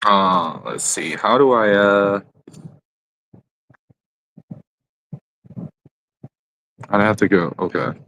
Let's see. How do I'd have to go. Okay.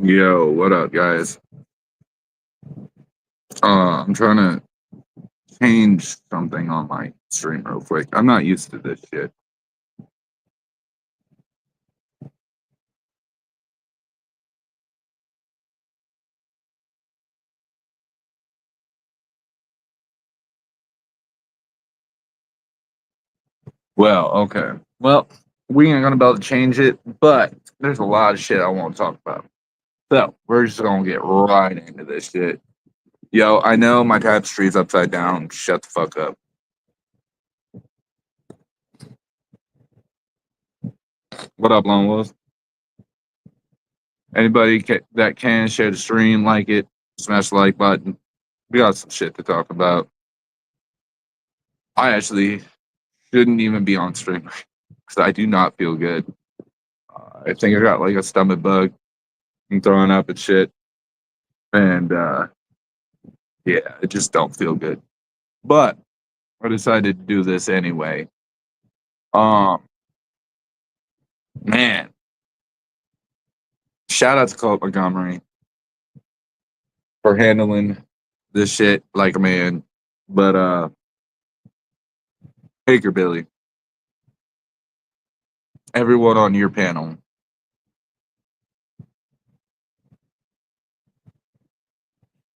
Yo, what up, guys? I'm trying to change something on my stream real quick. I'm not used to this shit. Well, okay. Well, we ain't gonna be able to change it, but there's a lot of shit I want to talk about. So we're just gonna get right into this shit. Yo, I know my tapestry's upside down. Shut the fuck up. What up, Lone Wolf? Anybody that can share the stream, like it, smash the like button. We got some shit to talk about. I actually shouldn't even be on stream because I do not feel good. I think I got like a stomach bug. I'm throwing up and shit, and yeah, I just don't feel good. But I decided to do this anyway. Um, man, shout out to Colt Montgomery for handling this shit like a man. But Baker Billy, everyone on your panel,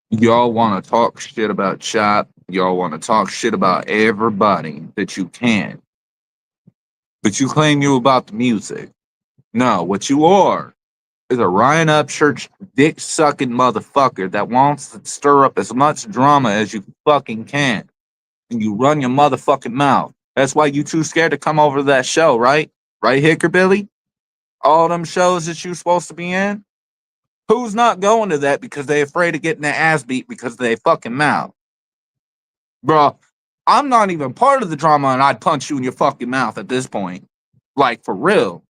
y'all want to talk shit about Chop. Y'all want to talk shit about everybody that you can. But you claim you about the music. No, what you are is a Ryan Upchurch dick sucking motherfucker that wants to stir up as much drama as you fucking can. And you run your motherfucking mouth. That's why you too scared to come over to that show, right? Right, Hickerbilly? All them shows that you supposed to be in? Who's not going to that because they afraid of getting their ass beat because of their fucking mouth? Bro, I'm not even part of the drama and I'd punch you in your fucking mouth at this point. Like, for real.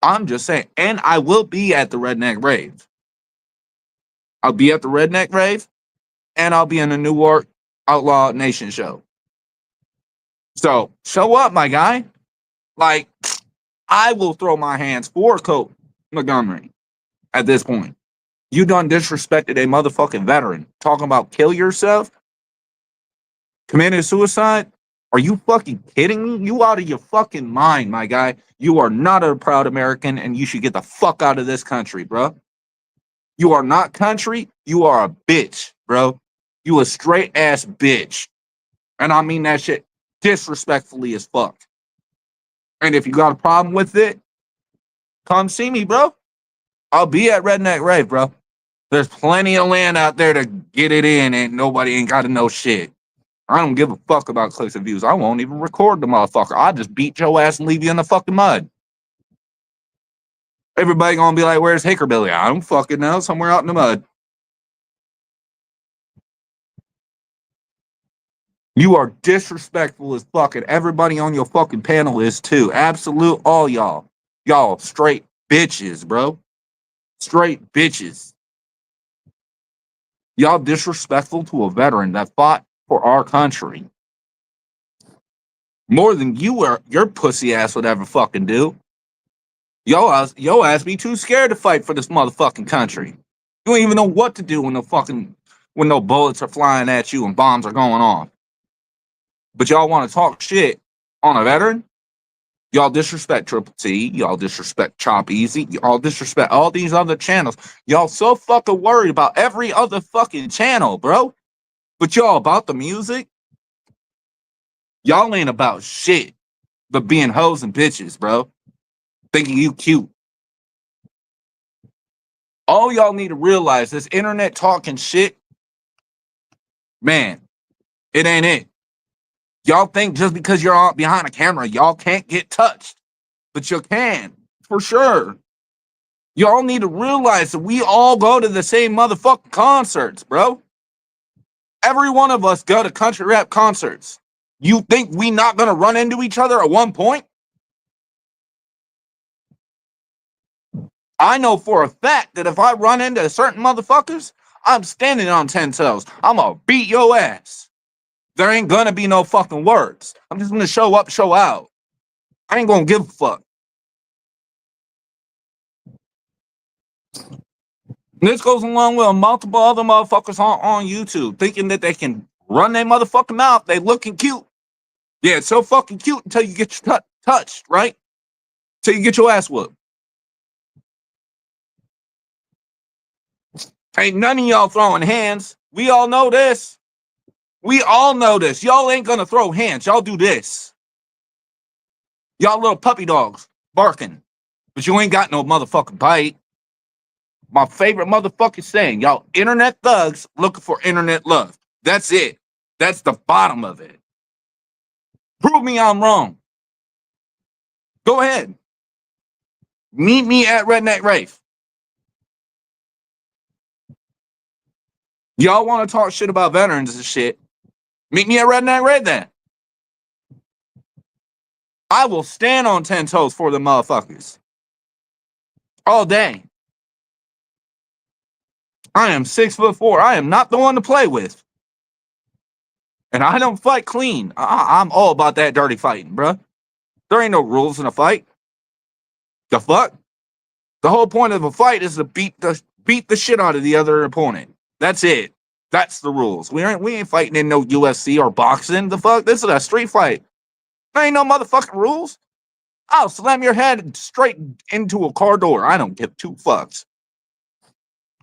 I'm just saying. And I will be at the Redneck Rave. I'll be at the Redneck Rave and I'll be in the Newark Outlaw Nation show. So, show up, my guy. Like, I will throw my hands for Colt Montgomery at this point. You done disrespected a motherfucking veteran. Talking about kill yourself? Committed suicide? Are you fucking kidding me? You out of your fucking mind, my guy. You are not a proud American and you should get the fuck out of this country, bro. You are not country. You are a bitch, bro. You a straight ass bitch. And I mean that shit disrespectfully as fuck. And if you got a problem with it, come see me, bro. I'll be at Redneck Rave, bro. There's plenty of land out there to get it in, and nobody ain't got to know shit. I don't give a fuck about clicks and views. I won't even record the motherfucker. I'll just beat your ass and leave you in the fucking mud. Everybody gonna be like, where's Hickerbilly? I don't fucking know. Somewhere out in the mud. You are disrespectful as fuck, and everybody on your fucking panel is too. Absolute all y'all. Y'all straight bitches, bro. Straight bitches. Y'all disrespectful to a veteran that fought for our country. More than your pussy ass would ever fucking do. Yo ass be too scared to fight for this motherfucking country. You don't even know what to do when no bullets are flying at you and bombs are going off. But y'all want to talk shit on a veteran? Y'all disrespect Triple T. Y'all disrespect Chop Easy. Y'all disrespect all these other channels. Y'all so fucking worried about every other fucking channel, bro. But y'all about the music? Y'all ain't about shit but being hoes and bitches, bro. Thinking you cute. All y'all need to realize this internet talking shit, man, it ain't it. Y'all think just because you're on behind a camera, y'all can't get touched. But you can, for sure. Y'all need to realize that we all go to the same motherfucking concerts, bro. Every one of us go to country rap concerts. You think we not gonna run into each other at one point? I know for a fact that if I run into certain motherfuckers, I'm standing on 10 toes. I'm gonna beat your ass. There ain't gonna be no fucking words. I'm just gonna show up, show out. I ain't gonna give a fuck. This goes along with multiple other motherfuckers on YouTube thinking that they can run their motherfucking mouth. They looking cute. Yeah, it's so fucking cute until you get touched, right? Till you get your ass whooped. Ain't none of y'all throwing hands. We all know this. We all know this. Y'all ain't gonna throw hands. Y'all do this. Y'all little puppy dogs barking. But you ain't got no motherfucking bite. My favorite motherfucking saying, y'all internet thugs looking for internet love. That's it. That's the bottom of it. Prove me I'm wrong. Go ahead. Meet me at Redneck Rave. Y'all want to talk shit about veterans and shit? Meet me at Redneck Rave then. I will stand on 10 toes for the motherfuckers. All day. I am 6'4". I am not the one to play with. And I don't fight clean. I'm all about that dirty fighting, bruh. There ain't no rules in a fight. The fuck? The whole point of a fight is to beat the shit out of the other opponent. That's it. That's the rules. We ain't fighting in no UFC or boxing. The fuck? This is a street fight. There ain't no motherfucking rules. I'll slam your head straight into a car door. I don't give two fucks.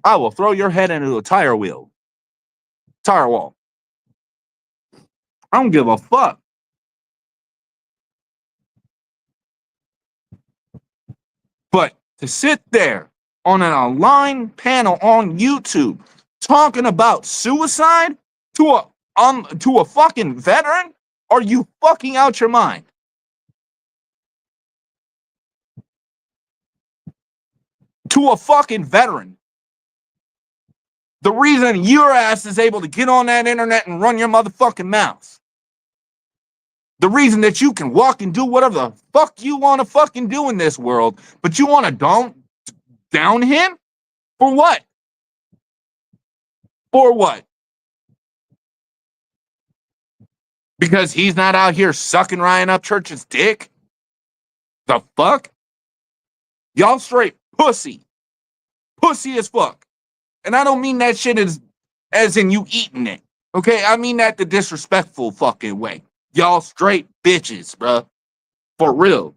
I will throw your head into a tire wheel. Tire wall. I don't give a fuck. But to sit there on an online panel on YouTube talking about suicide to a fucking veteran, are you fucking out your mind? To a fucking veteran. The reason your ass is able to get on that internet and run your motherfucking mouth. The reason that you can walk and do whatever the fuck you want to fucking do in this world, but you want to down him? For what? For what? Because he's not out here sucking Ryan Upchurch's dick? The fuck? Y'all straight pussy. Pussy as fuck. And I don't mean that shit as in you eating it. Okay? I mean that the disrespectful fucking way. Y'all straight bitches, bruh. For real.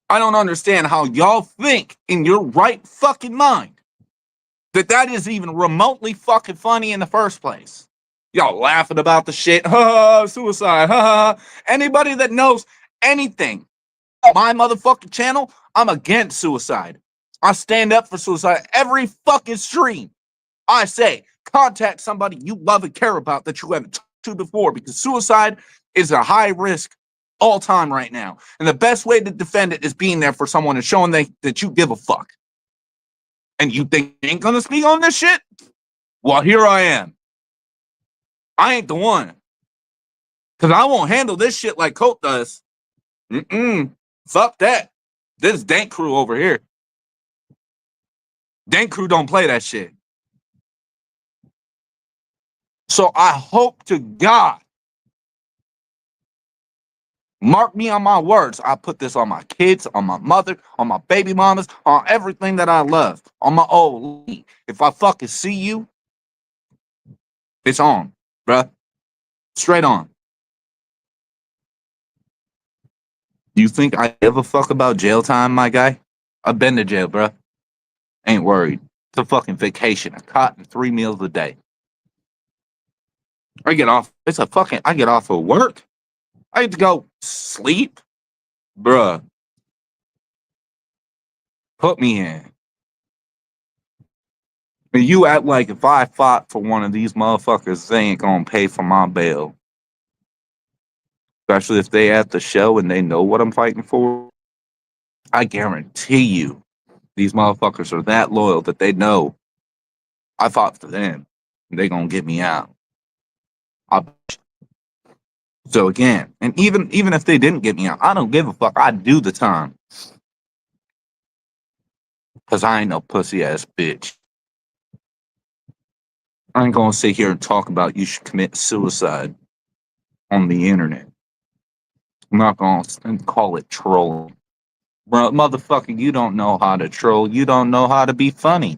I don't understand how y'all think in your right fucking mind that is even remotely fucking funny in the first place. Y'all laughing about the shit. Ha, suicide. Ha. Anybody that knows anything, my motherfucking channel, I'm against suicide. I stand up for suicide every fucking stream. I say, contact somebody you love and care about that you haven't talked to before, because suicide is a high risk all time right now. And the best way to defend it is being there for someone and showing that you give a fuck. And you think you ain't gonna speak on this shit? Well, here I am. I ain't the one. Because I won't handle this shit like Colt does. Fuck that. This Dank Crew over here. Dank Crew don't play that shit. So I hope to God Mark me on my words. I put this on my kids, on my mother, on my baby mamas, on everything that I love, on my old lady. If I fucking see you, it's on, bruh. Straight on. You think I give a fuck about jail time, my guy? I've been to jail, bruh. Ain't worried. It's a fucking vacation. A cot and 3 meals a day. I get off. I get off of work. I get to go sleep. Bruh, put me in. And you act like if I fought for one of these motherfuckers, they ain't gonna pay for my bail. Especially if they at the show and they know what I'm fighting for. I guarantee you, these motherfuckers are that loyal that they know I fought for them. And they gonna get me out. So again, and even if they didn't get me out, I don't give a fuck. I do the time. Cause I ain't no pussy ass bitch. I ain't gonna sit here and talk about you should commit suicide on the internet. I'm not gonna call it trolling. Bro, motherfucker, you don't know how to troll. You don't know how to be funny.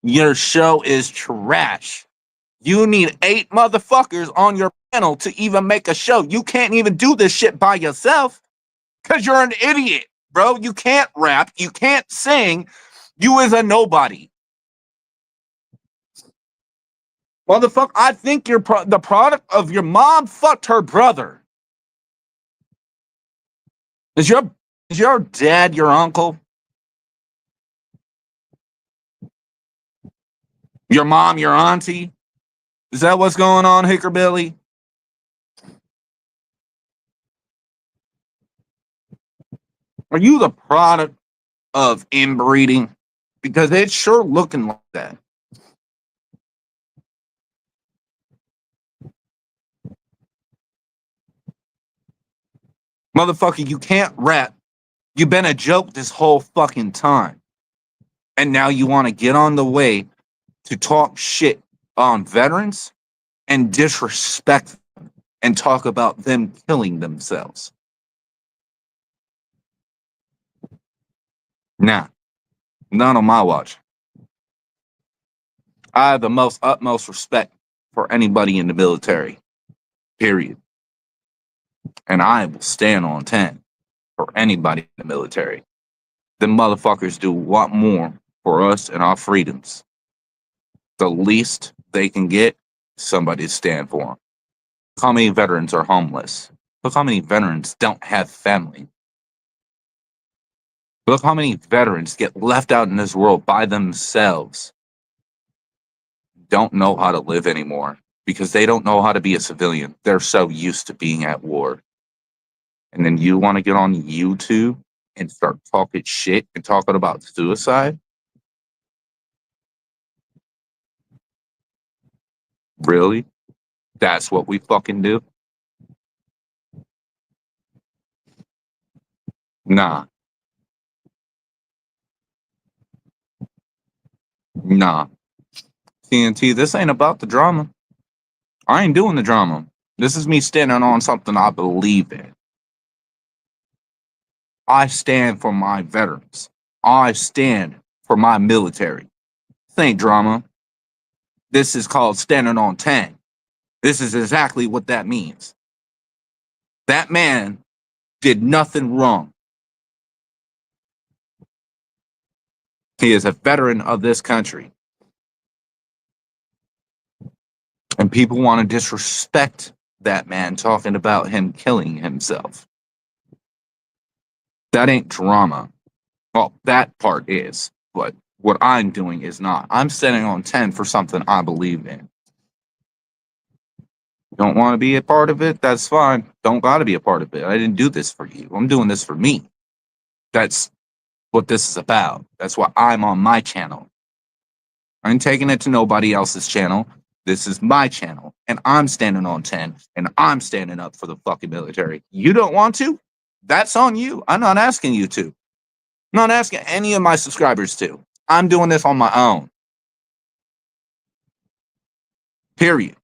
Your show is trash. You need 8 motherfuckers on your panel to even make a show. You can't even do this shit by yourself because you're an idiot, bro. You can't rap. You can't sing. You is a nobody. Motherfucker, I think you're the product of your mom fucked her brother. Is your dad your uncle? Your mom your auntie? Is that what's going on, Hickerbilly? Are you the product of inbreeding? Because it's sure looking like that. Motherfucker, you can't rap. You've been a joke this whole fucking time. And now you want to get on the way to talk shit on veterans and disrespect them and talk about them killing themselves. Nah, not on my watch. I have the most utmost respect for anybody in the military, period. And I will stand on 10 for anybody in the military. Them motherfuckers do a lot more for us and our freedoms. The least they can get, somebody to stand for them. Look how many veterans are homeless. Look how many veterans don't have family. Look how many veterans get left out in this world by themselves. Don't know how to live anymore because they don't know how to be a civilian. They're so used to being at war. And then you want to get on YouTube and start talking shit and talking about suicide? Really? That's what we fucking do? Nah. Nah. TNT, this ain't about the drama. I ain't doing the drama. This is me standing on something I believe in. I stand for my veterans. I stand for my military. This ain't drama. This is called standing on 10. This is exactly what that means. That man did nothing wrong. He is a veteran of this country. And people want to disrespect that man talking about him killing himself. That ain't drama. Well, that part is, but what I'm doing is not. I'm standing on 10 for something I believe in. Don't want to be a part of it? That's fine. Don't got to be a part of it. I didn't do this for you. I'm doing this for me. That's what this is about. That's why I'm on my channel. I ain't taking it to nobody else's channel. This is my channel, and I'm standing on 10, and I'm standing up for the fucking military. You don't want to? That's on you. I'm not asking you to. I'm not asking any of my subscribers to. I'm doing this on my own. Period.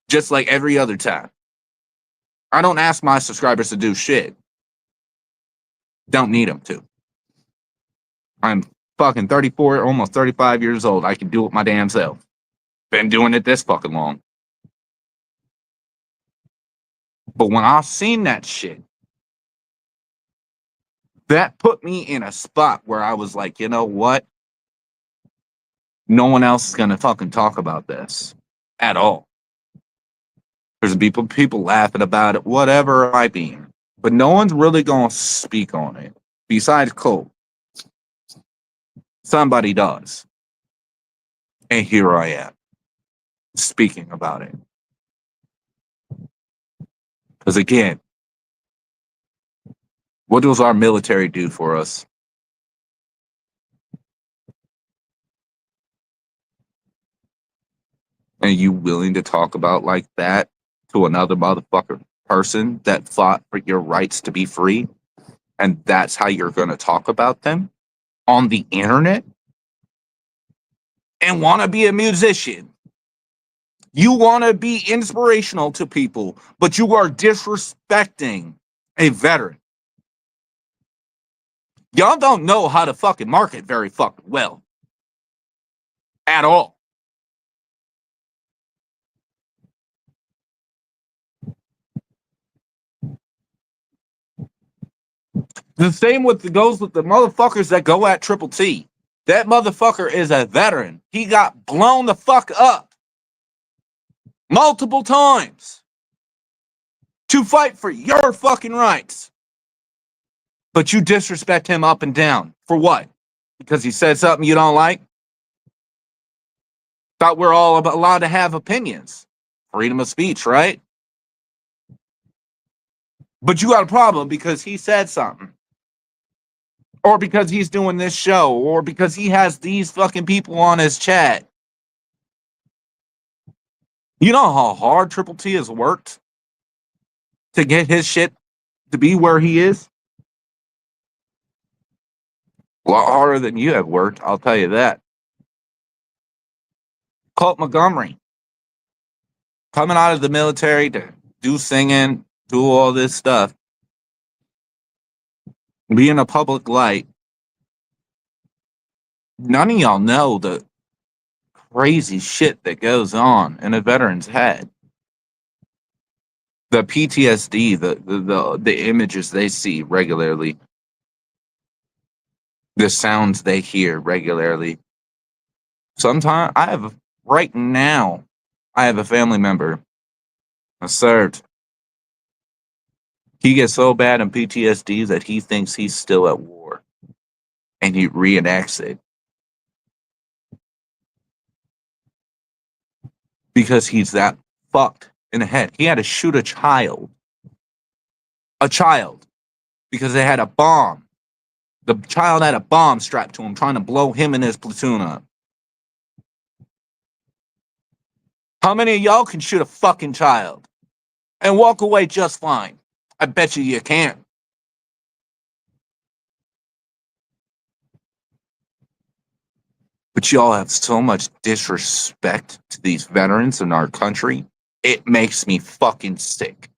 Just like every other time. I don't ask my subscribers to do shit. Don't need them to. I'm fucking 34, almost 35 years old. I can do it my damn self. Been doing it this fucking long. But when I seen that shit, that put me in a spot where I was like, you know what? No one else is gonna fucking talk about this at all. There's people laughing about it, whatever it might be. But no one's really gonna speak on it. Besides Cole. Somebody does. And here I am, speaking about it. Because again, what does our military do for us? And you willing to talk about like that to another motherfucker person that fought for your rights to be free? And that's how you're going to talk about them on the internet? And want to be a musician? You want to be inspirational to people, but you are disrespecting a veteran. Y'all don't know how to fucking market very fucking well. At all. The same goes with the motherfuckers that go at Triple T. That motherfucker is a veteran. He got blown the fuck up multiple times to fight for your fucking rights. But you disrespect him up and down. For what? Because he said something you don't like? Thought we're all allowed to have opinions. Freedom of speech, right? But you got a problem because he said something. Or because he's doing this show. Or because he has these fucking people on his chat. You know how hard Triple T has worked to get his shit to be where he is? A lot harder than you have worked, I'll tell you that. Colt Montgomery, coming out of the military to do singing, do all this stuff, be in a public light. None of y'all know the crazy shit that goes on in a veteran's head. The PTSD, the images they see regularly, the sounds they hear regularly. Sometimes right now, I have a family member that served. He gets so bad in PTSD that he thinks he's still at war. And he reenacts it. Because he's that fucked in the head. He had to shoot a child. A child. Because they had a bomb. The child had a bomb strapped to him, trying to blow him and his platoon up. How many of y'all can shoot a fucking child and walk away just fine? I bet you can't. But y'all have so much disrespect to these veterans in our country. It makes me fucking sick.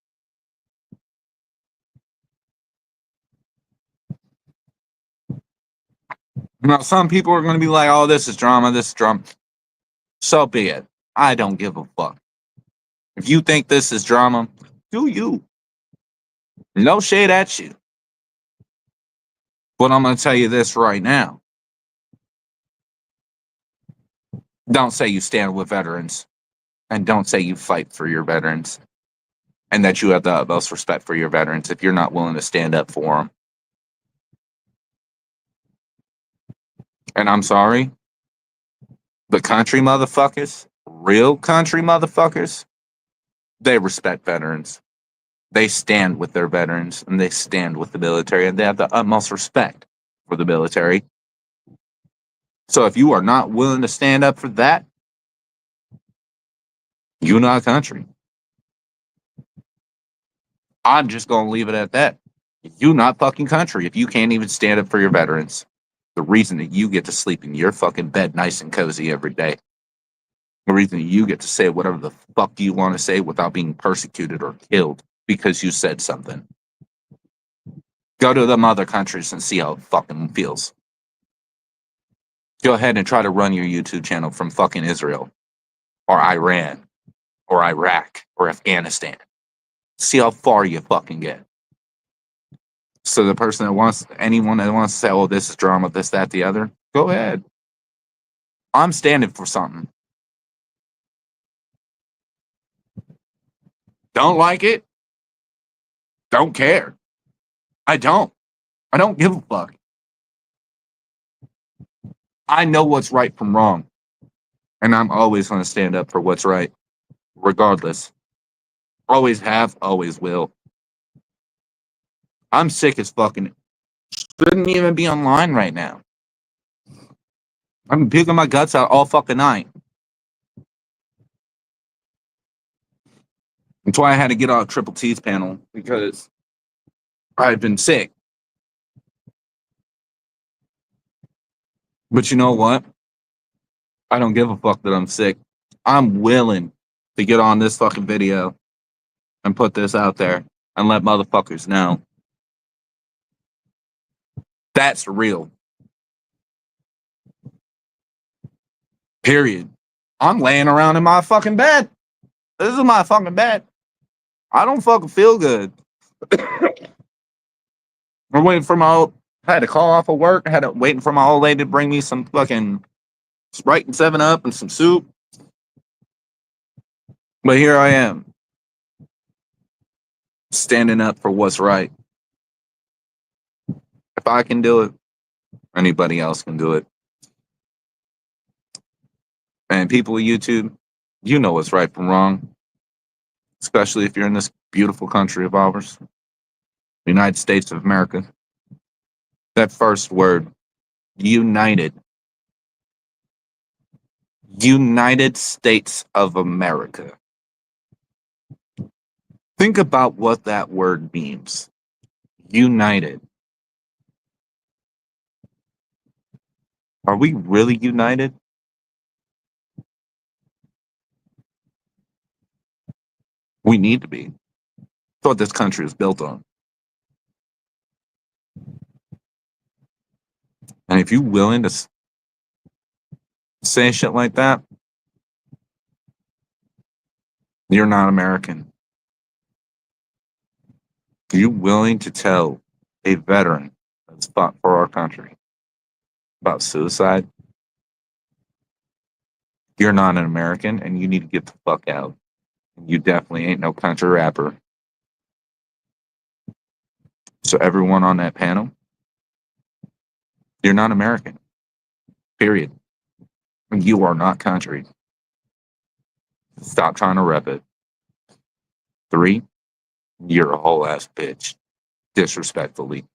Now, some people are going to be like, oh, this is drama, this is drama. So be it. I don't give a fuck. If you think this is drama, do you. No shade at you. But I'm going to tell you this right now. Don't say you stand with veterans. And don't say you fight for your veterans. And that you have the utmost respect for your veterans if you're not willing to stand up for them. And I'm sorry. The country motherfuckers, real country motherfuckers, they respect veterans. They stand with their veterans and they stand with the military and they have the utmost respect for the military. So if you are not willing to stand up for that, you're not a country. I'm just going to leave it at that. You're not fucking country if you can't even stand up for your veterans. The reason that you get to sleep in your fucking bed nice and cozy every day. The reason that you get to say whatever the fuck you want to say without being persecuted or killed because you said something. Go to them other countries and see how it fucking feels. Go ahead and try to run your YouTube channel from fucking Israel or Iran or Iraq or Afghanistan. See how far you fucking get. So the person that wants, anyone that wants to say, oh, this is drama, this, that, the other, go ahead. I'm standing for something. Don't like it? Don't care. I don't give a fuck. I know what's right from wrong. And I'm always going to stand up for what's right, regardless. Always have, always will. I'm sick as fucking. Shouldn't even be online right now. I'm puking my guts out all fucking night. That's why I had to get off Triple T's panel, because I've been sick. But you know what? I don't give a fuck that I'm sick. I'm willing to get on this fucking video and put this out there and let motherfuckers know. That's real. Period. I'm laying around in my fucking bed. This is my fucking bed. I don't fucking feel good. I'm waiting for my old, I had to call off of work. Waiting for my old lady to bring me some fucking Sprite and 7-Up and some soup. But here I am, standing up for what's right. If I can do it, anybody else can do it. And people of YouTube, you know what's right from wrong, especially if you're in this beautiful country of ours, the United States of America. That first word, united. United States of America. Think about what that word means. United. Are we really united? We need to be. That's what this country is built on. And if you're willing to say shit like that, you're not American. Are you willing to tell a veteran that's fought for our country about suicide? You're not an American, and you need to get the fuck out. You definitely ain't no country rapper. So everyone on that panel, you're not American. Period. You are not country. Stop trying to rep it. 3, you're a whole ass bitch. Disrespectfully.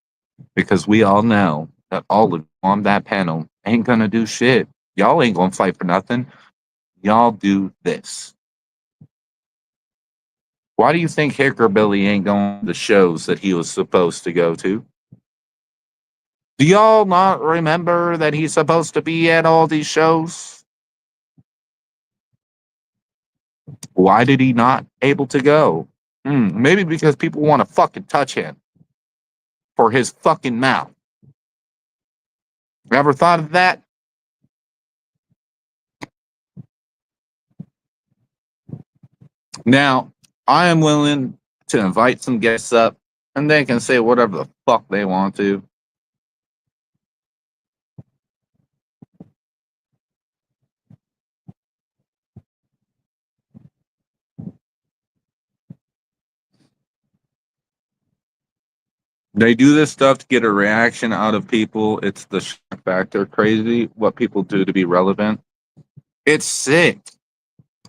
Because we all know that all of you on that panel ain't gonna do shit. Y'all ain't gonna fight for nothing. Y'all do this. Why do you think Hicker Billy ain't going to the shows that he was supposed to go to? Do y'all not remember that he's supposed to be at all these shows? Why did he not able to go? Maybe because people want to fucking touch him for his fucking mouth. Ever thought of that? Now, I am willing to invite some guests up, and they can say whatever the fuck they want to. They do this stuff to get a reaction out of people. It's the shock factor. Crazy what people do to be relevant. It's sick.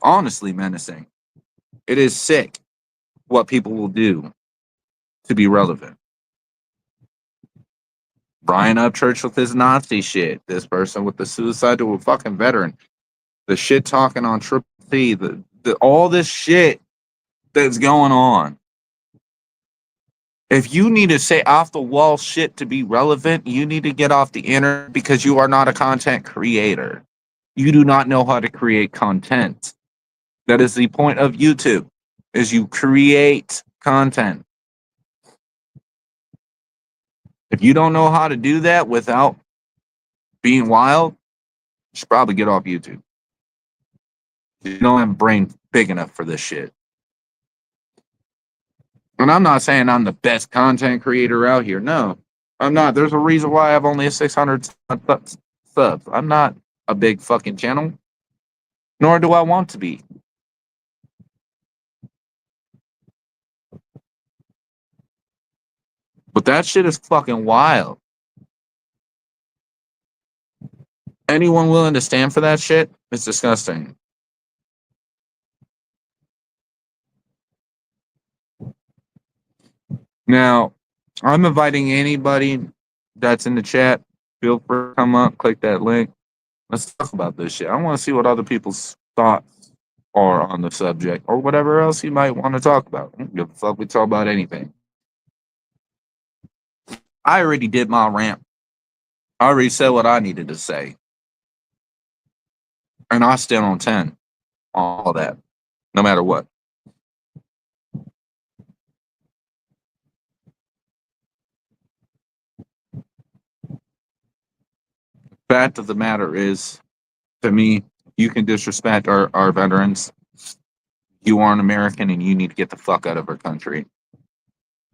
Honestly menacing. It is sick what people will do to be relevant. Brian Upchurch with his Nazi shit. This person with the suicide to a fucking veteran. The shit talking on Triple T. All this shit that's going on. If you need to say off the wall shit to be relevant, you need to get off the internet because you are not a content creator. You do not know how to create content. That is the point of YouTube, is you create content. If you don't know how to do that without being wild, you should probably get off YouTube. You don't have a brain big enough for this shit. And I'm not saying I'm the best content creator out here. No, I'm not. There's a reason why I have only 600 subs. I'm not a big fucking channel, nor do I want to be. But that shit is fucking wild. Anyone willing to stand for that shit is disgusting. Now, I'm inviting anybody that's in the chat. Feel free to come up, click that link. Let's talk about this shit. I want to see what other people's thoughts are on the subject or whatever else you might want to talk about. I don't give a fuck. We talk about anything. I already did my rant. I already said what I needed to say. And I stand on 10 on all that, no matter what. Fact of the matter is, to me, you can disrespect our veterans. You are an American and you need to get the fuck out of our country.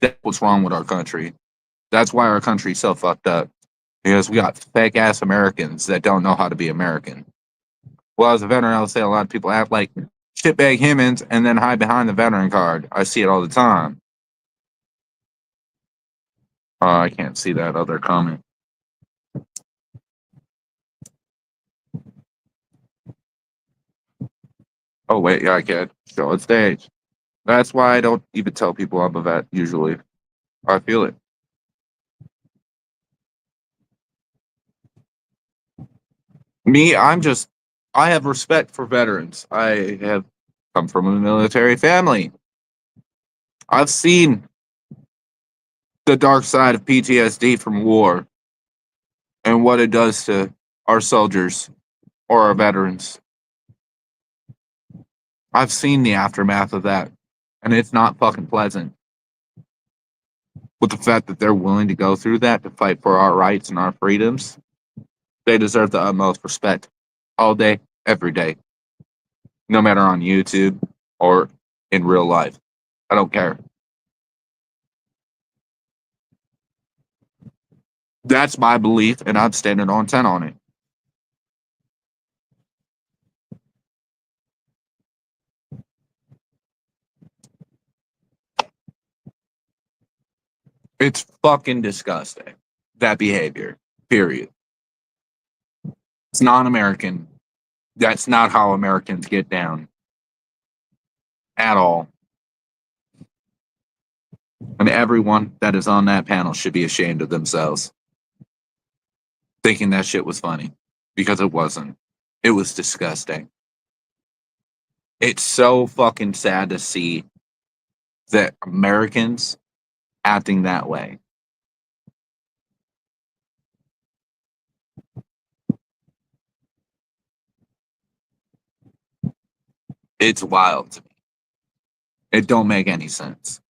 That's what's wrong with our country. That's why our country's so fucked up. Because we got fake ass Americans that don't know how to be American. Well, as a veteran, I would say a lot of people act like shitbag humans and then hide behind the veteran card. I see it all the time. I can't see that other comment. Oh, wait, yeah, I can. Show it stage. That's why I don't even tell people I'm a vet, usually. I feel it. Me, I have respect for veterans. I have come from a military family. I've seen the dark side of PTSD from war and what it does to our soldiers or our veterans. I've seen the aftermath of that, and it's not fucking pleasant. With the fact that they're willing to go through that to fight for our rights and our freedoms, they deserve the utmost respect all day, every day, no matter on YouTube or in real life. I don't care. That's my belief, and I'm standing on 10 on it. It's fucking disgusting. That behavior, period. It's non American. That's not how Americans get down at all. And everyone that is on that panel should be ashamed of themselves thinking that shit was funny because it wasn't. It was disgusting. It's so fucking sad to see that Americans acting that way. It's wild to me. It don't make any sense.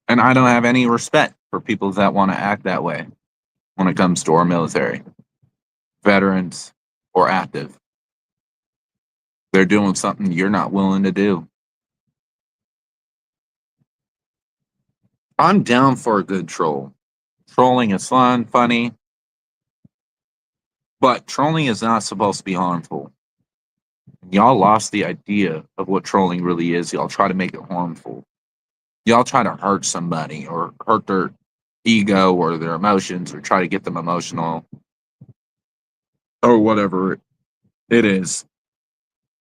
And I don't have any respect for people that want to act that way when it comes to our military, veterans, or active. They're doing something you're not willing to do. I'm down for a good troll. Trolling is fun, funny, but trolling is not supposed to be harmful. Y'all lost the idea of what trolling really is. Y'all try to make it harmful. Y'all try to hurt somebody or hurt their ego or their emotions or try to get them emotional or whatever it is.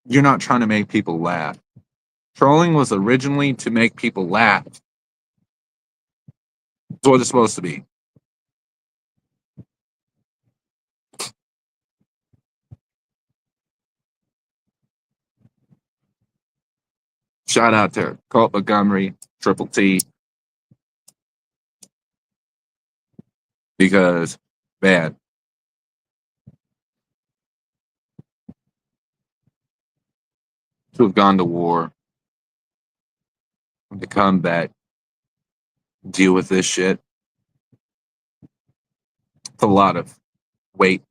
You're not trying to make people laugh. Trolling was originally to make people laugh. That's what it's supposed to be. Shout out to Colt Montgomery, Triple T. Because, man, to have gone to war, to come back, deal with this shit, it's a lot of weight.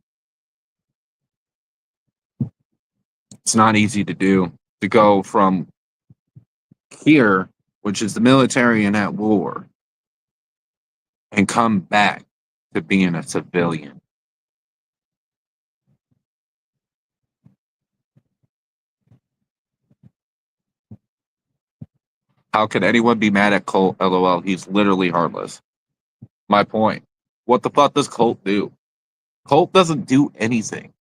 It's not easy to do. To go from here, which is the military and at war, and come back to being a civilian. How could anyone be mad at Colt? LOL. He's literally heartless. My point. What the fuck does Colt do? Colt doesn't do anything.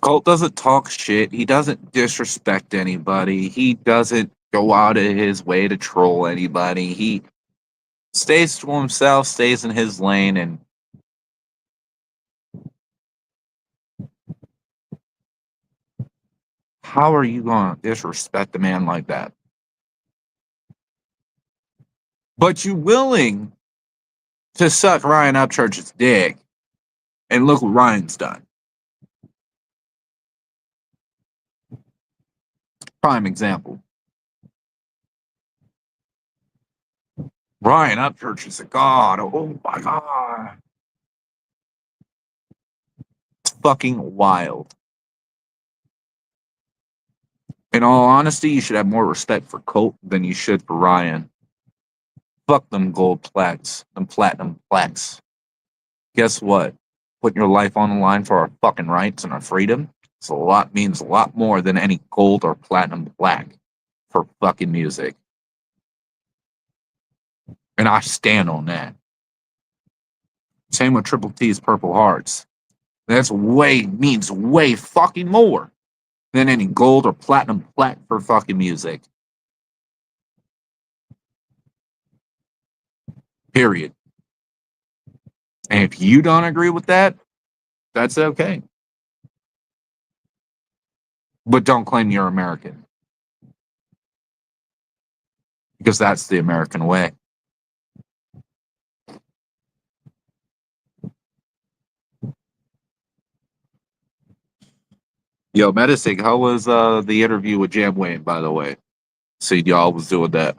Colt doesn't talk shit. He doesn't disrespect anybody. He doesn't go out of his way to troll anybody. He stays to himself, stays in his lane, and how are you going to disrespect a man like that? But you willing to suck Ryan Upchurch's dick, and look what Ryan's done. Prime example. Ryan Upchurch is a god. Oh my god. It's fucking wild. In all honesty, you should have more respect for Colt than you should for Ryan. Fuck them gold plaques, them platinum plaques. Guess what? Putting your life on the line for our fucking rights and our freedom means a lot more than any gold or platinum plaque for fucking music. And I stand on that. Same with Triple T's Purple Hearts. Means way fucking more than any gold or platinum plaque for fucking music. Period. And if you don't agree with that, that's okay. But don't claim you're American. Because that's the American way. Yo, Medisig, how was the interview with Jam Wayne, by the way? See, y'all was doing that.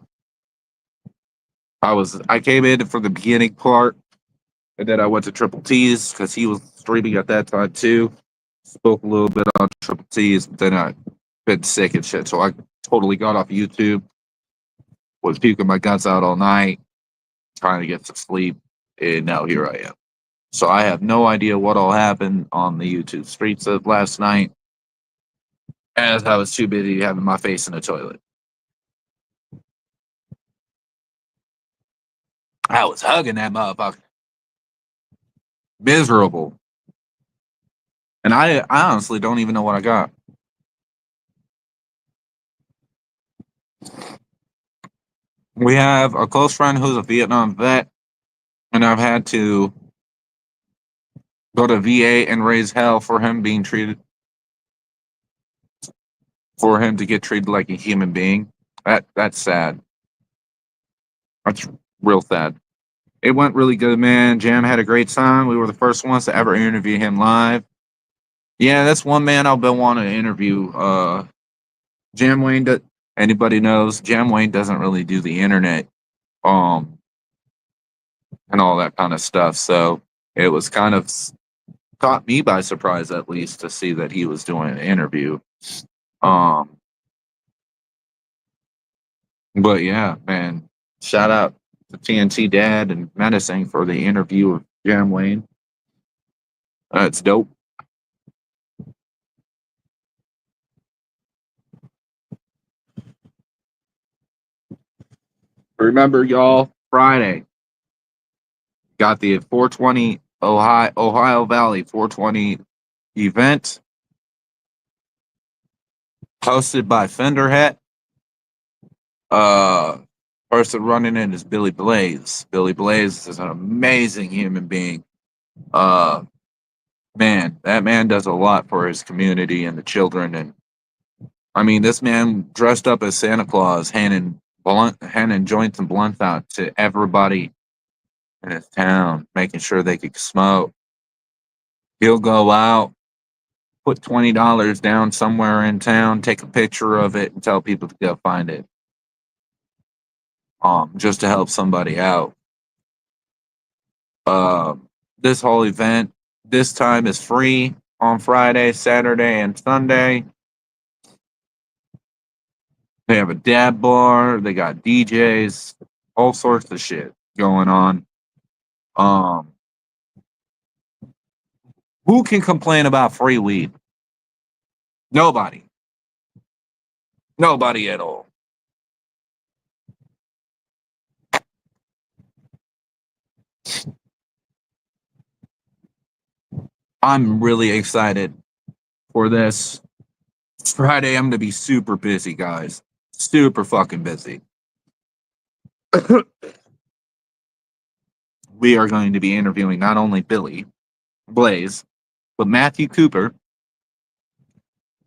I came in for the beginning part, and then I went to Triple T's because he was streaming at that time too. Spoke a little bit on Triple T's, but then I been sick and shit, so I totally got off YouTube. Was puking my guts out all night, trying to get some sleep, and now here I am. So I have no idea what all happened on the YouTube streets of last night, as I was too busy having my face in the toilet. I was hugging that motherfucker. Miserable. And I honestly don't even know what I got. We have a close friend who's a Vietnam vet, and I've had to go to VA and raise hell for him being treated, for him to get treated like a human being. That's sad. That's real sad. It went really good, man. Jam had a great time. We were the first ones to ever interview him live. Yeah, that's one man I've been wanting to interview. Jam Wayne, anybody knows, Jam Wayne doesn't really do the internet, and all that kind of stuff. So it was kind of caught me by surprise, at least, to see that he was doing an interview. But yeah, man, shout out to TNT Dad and Menacing for the interview of Jam Wayne. That's dope. Remember, y'all, Friday got the 420 Ohio Valley 420 event hosted by Fenderhead. Person running it is Billy Blaze. Billy Blaze is an amazing human being. Man, that man does a lot for his community and the children. And I mean, this man dressed up as Santa Claus, handing joints and blunts out to everybody in his town, making sure they could smoke. He'll go out, put $20 down somewhere in town, take a picture of it, and tell people to go find it. Just to help somebody out. This whole event this time is free on Friday, Saturday, and Sunday. They have a dab bar, they got DJs, all sorts of shit going on. Um, who can complain about free weed? Nobody. Nobody at all. I'm really excited for this. Friday, I'm going to be super busy, guys. Super fucking busy. We are going to be interviewing not only Billy Blaze, but Matthew Cooper,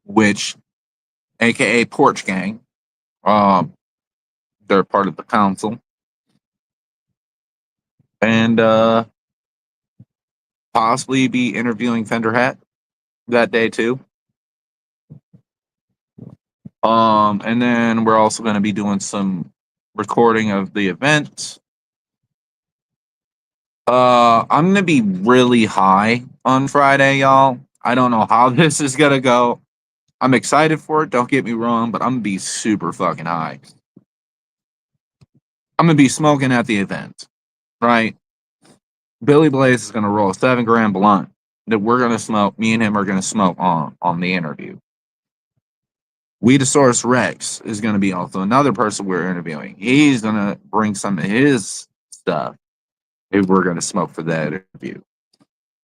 which, aka Porch Gang, they're part of the council, and possibly be interviewing Fender Hat that day too. And then we're also going to be doing some recording of the event. I'm going to be really high on Friday, y'all. I don't know how this is going to go. I'm excited for it, don't get me wrong, but I'm going to be super fucking high. I'm going to be smoking at the event, right? Billy Blaze is going to roll a 7-gram blunt that we're going to smoke. Me and him are going to smoke on the interview. Weedosaurus Rex is going to be also another person we're interviewing. He's going to bring some of his stuff if we're going to smoke for that interview.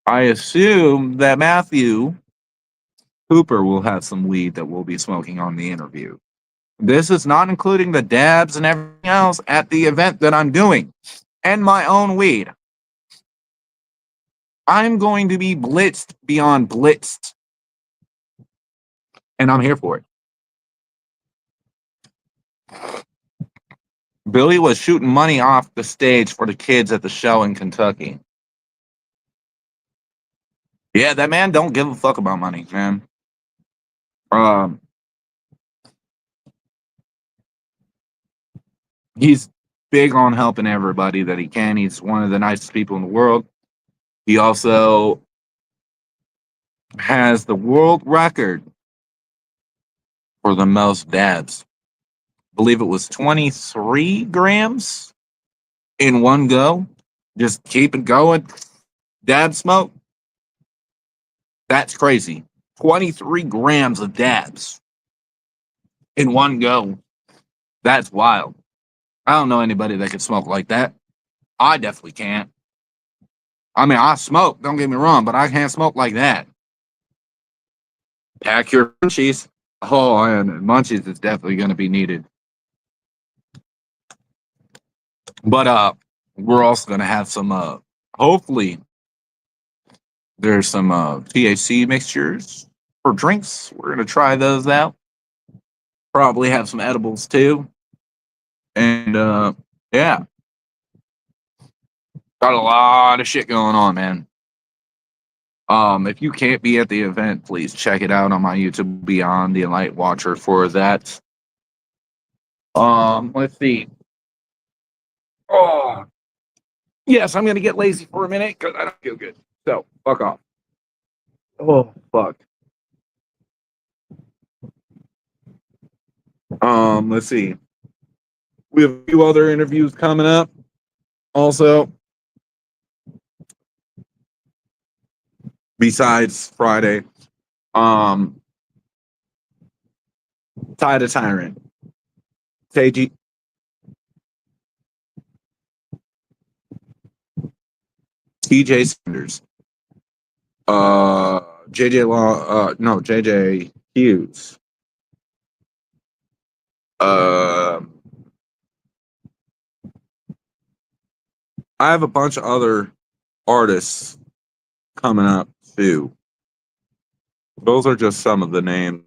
I assume that Matthew Cooper will have some weed that we'll be smoking on the interview. This is not including the dabs and everything else at the event that I'm doing and my own weed. I'm going to be blitzed beyond blitzed. And I'm here for it. Billy was shooting money off the stage for the kids at the show in Kentucky. Yeah, that man don't give a fuck about money, man. He's big on helping everybody that he can. He's one of the nicest people in the world. He also has the world record for the most dabs. I believe it was 23 grams in one go. Just keep it going. Dab smoke. That's crazy. 23 grams of dabs in one go. That's wild. I don't know anybody that can smoke like that. I definitely can't. I mean, I smoke, don't get me wrong, but I can't smoke like that. Pack your munchies. Oh, and munchies is definitely going to be needed. But we're also going to have some, hopefully, there's some THC mixtures for drinks. We're going to try those out. Probably have some edibles too. And yeah, got a lot of shit going on, man. If you can't be at the event, please check it out on my YouTube Beyond the Enlight Watcher for that. Let's see. Oh, yes, I'm gonna get lazy for a minute because I don't feel good. So fuck off. Oh fuck. Let's see. We have a few other interviews coming up. Also, besides Friday, Ty the Tyrant, Teji, TJ Sanders, JJ Law, no, JJ Hughes, I have a bunch of other artists coming up too. Those are just some of the names.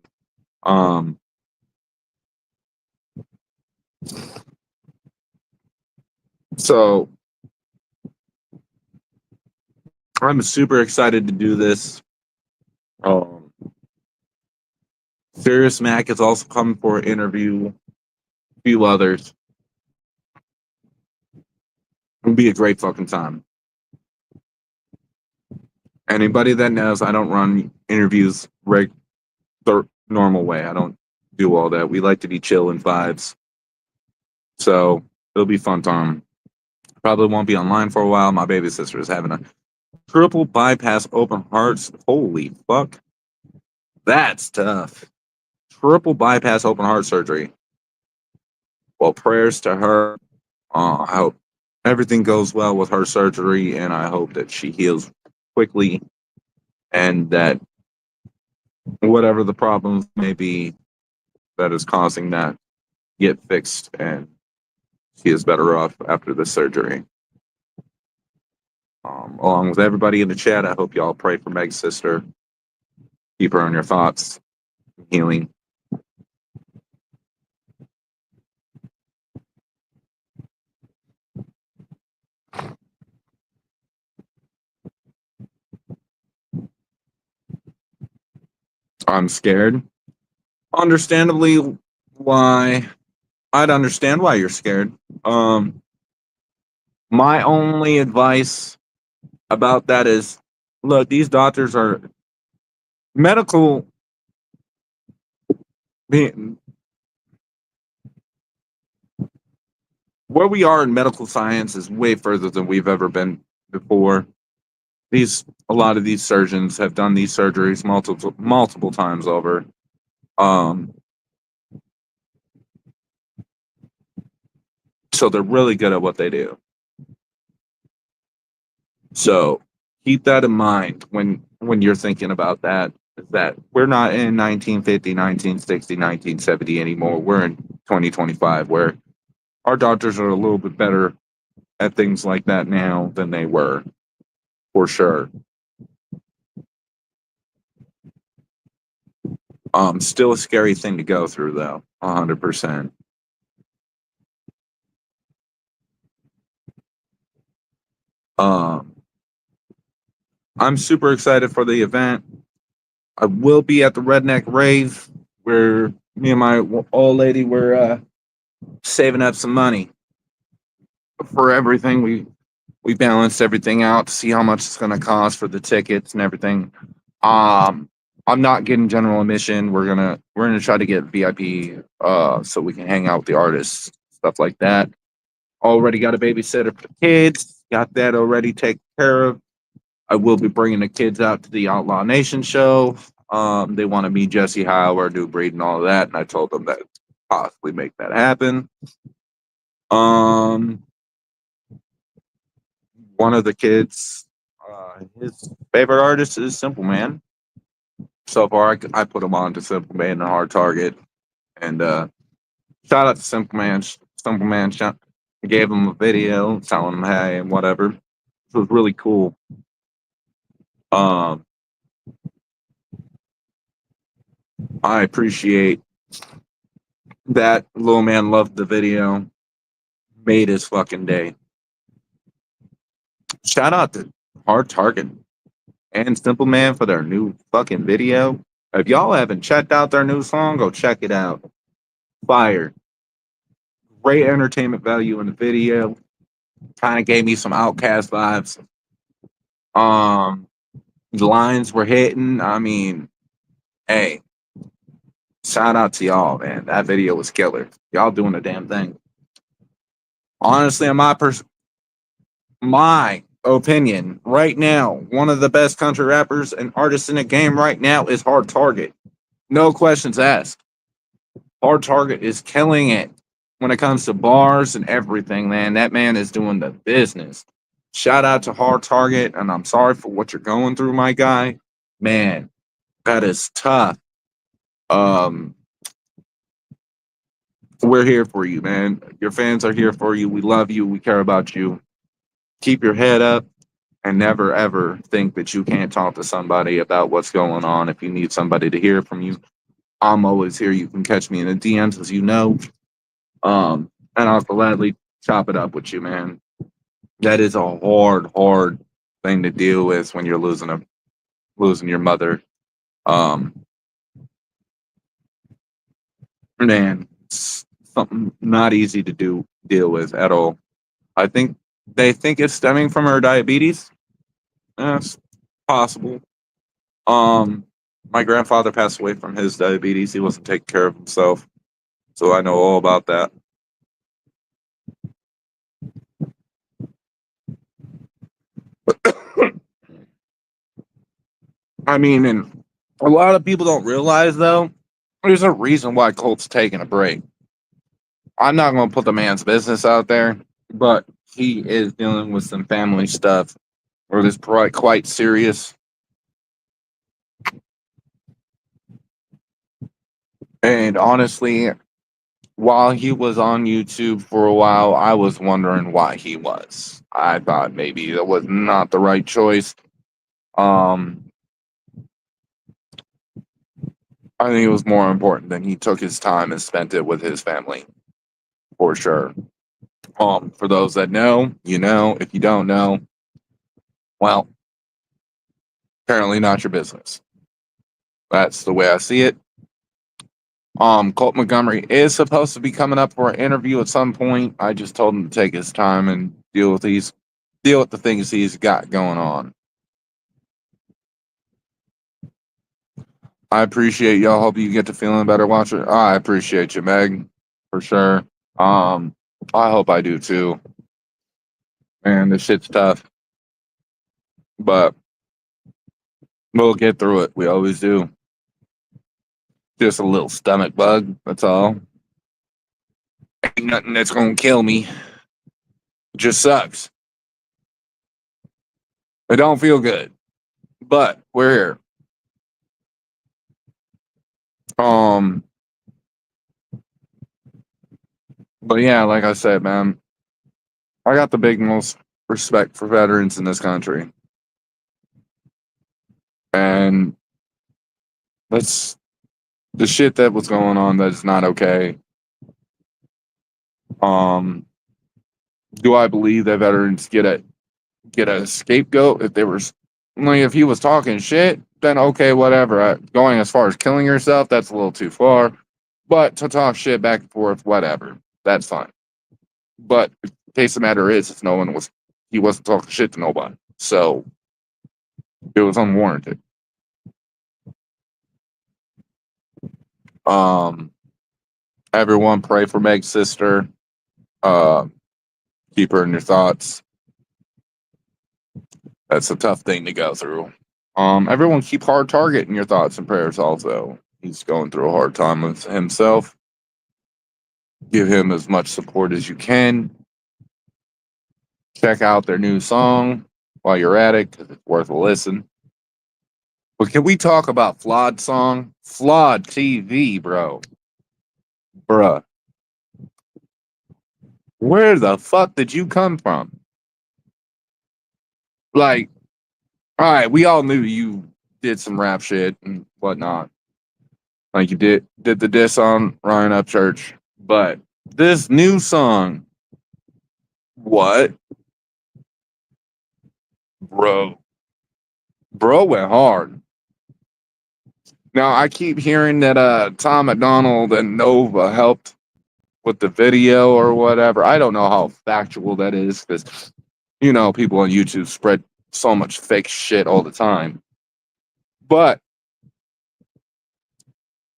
So I'm super excited to do this. Um, Sirius Mac is also coming for an interview. A few others. It'll be a great fucking time. Anybody that knows, I don't run interviews the normal way. I don't do all that. We like to be chill in vibes. So it'll be fun time. Probably won't be online for a while. My baby sister is having a triple bypass open hearts. Holy fuck. That's tough. Triple bypass open heart surgery. Well, prayers to her. I hope everything goes well with her surgery, and I hope that she heals quickly and that whatever the problems may be that is causing that get fixed and she is better off after the surgery. Along with everybody in the chat, I hope y'all pray for Meg's sister. Keep her in your thoughts. Healing. I'm scared. Understandably, why? I'd understand why you're scared. My only advice about that is, look, these doctors are medical. Where we are in medical science is way further than we've ever been before. A lot of these surgeons have done these surgeries multiple times over. So they're really good at what they do. So keep that in mind when you're thinking about that we're not in 1950, 1960, 1970 anymore. We're in 2025 where our doctors are a little bit better at things like that now than they were, for sure. Still a scary thing to go through, though, 100%. I'm super excited for the event. I will be at the Redneck Rave where me and my old lady were saving up some money for everything. We balanced everything out to see how much it's going to cost for the tickets and everything. I'm not getting general admission. We're gonna try to get VIP so we can hang out with the artists, stuff like that. Already got a babysitter for the kids. Got that already taken care of. I will be bringing the kids out to the Outlaw Nation show. They want to meet Jesse Howe, New Breed, and all of that, and I told them that possibly make that happen. One of the kids, his favorite artist is Simple Man. So far, I put him on to Simple Man and Hard Target, and shout out to Simple Man. Simple Man gave him a video telling him hey and whatever. It was really cool. I appreciate that. Little man loved the video. Made his fucking day. Shout out to Hard Target and Simple Man for their new fucking video. If y'all haven't checked out their new song, go check it out. Fire. Great entertainment value in the video. Kind of gave me some Outcast vibes. The lines were hitting. I mean, hey, shout out to y'all, man. That video was killer. Y'all doing the damn thing. Honestly, in my opinion, right now, one of the best country rappers and artists in the game right now is Hard Target. No questions asked. Hard Target is killing it when it comes to bars and everything, man. That man is doing the business. Shout out to Hard Target, and I'm sorry for what you're going through, my guy. Man, that is tough. We're here for you, man. Your fans are here for you. We love you. We care about you. Keep your head up and never ever think that you can't talk to somebody about what's going on. If you need somebody to hear from you, I'm always here. You can catch me in the DMs, as you know. And I'll gladly chop it up with you, man. That is a hard thing to deal with when you're losing your mother. Um, man, it's something not easy to deal with at all. I think they think it's stemming from her diabetes. That's possible. Um, my grandfather passed away from his diabetes. He wasn't taking care of himself, so I know all about that. I mean, and a lot of people don't realize though, there's a reason why Colt's taking a break. I'm not going to put the man's business out there, but he is dealing with some family stuff or this quite serious. And honestly, while he was on YouTube for a while, I was wondering why he was. I thought maybe that was not the right choice. Um, I think it was more important that he took his time and spent it with his family, for sure. For those that know, you know. If you don't know, well, apparently not your business. That's the way I see it. Colt Montgomery is supposed to be coming up for an interview at some point. I just told him to take his time and deal with the things he's got going on. I appreciate y'all. Hope you get to feeling better watching. I appreciate you, Meg, for sure. Um, I hope I do too. Man, this shit's tough, but we'll get through it. We always do. Just a little stomach bug. That's all. Ain't nothing that's gonna kill me. It just sucks. It don't feel good, but we're here. Um, but yeah, like I said, man, I got the big most respect for veterans in this country, and that's the shit that was going on. That is not okay. Um, do I believe that veterans get a scapegoat if they were like if he was talking shit? Then okay, whatever. Going as far as killing yourself, that's a little too far. But to talk shit back and forth, whatever, that's fine. But the case of the matter is no one was he wasn't talking shit to nobody, so it was unwarranted. Um, everyone pray for Meg's sister. Uh, keep her in your thoughts. That's a tough thing to go through. Everyone keep Hard Target in your thoughts and prayers also. He's going through a hard time with himself. Give him as much support as you can. Check out their new song while you're at it because it's worth a listen. But can we talk about Flawed song? Flawed TV, bro. Bruh. Where the fuck did you come from? Like, all right, we all knew you did some rap shit and whatnot. Like you did the diss on Ryan Upchurch. But this new song, what? Bro. Bro went hard. Now I keep hearing that Tom McDonald and Nova helped with the video or whatever. I don't know how factual that is because you know people on YouTube spread so much fake shit all the time. But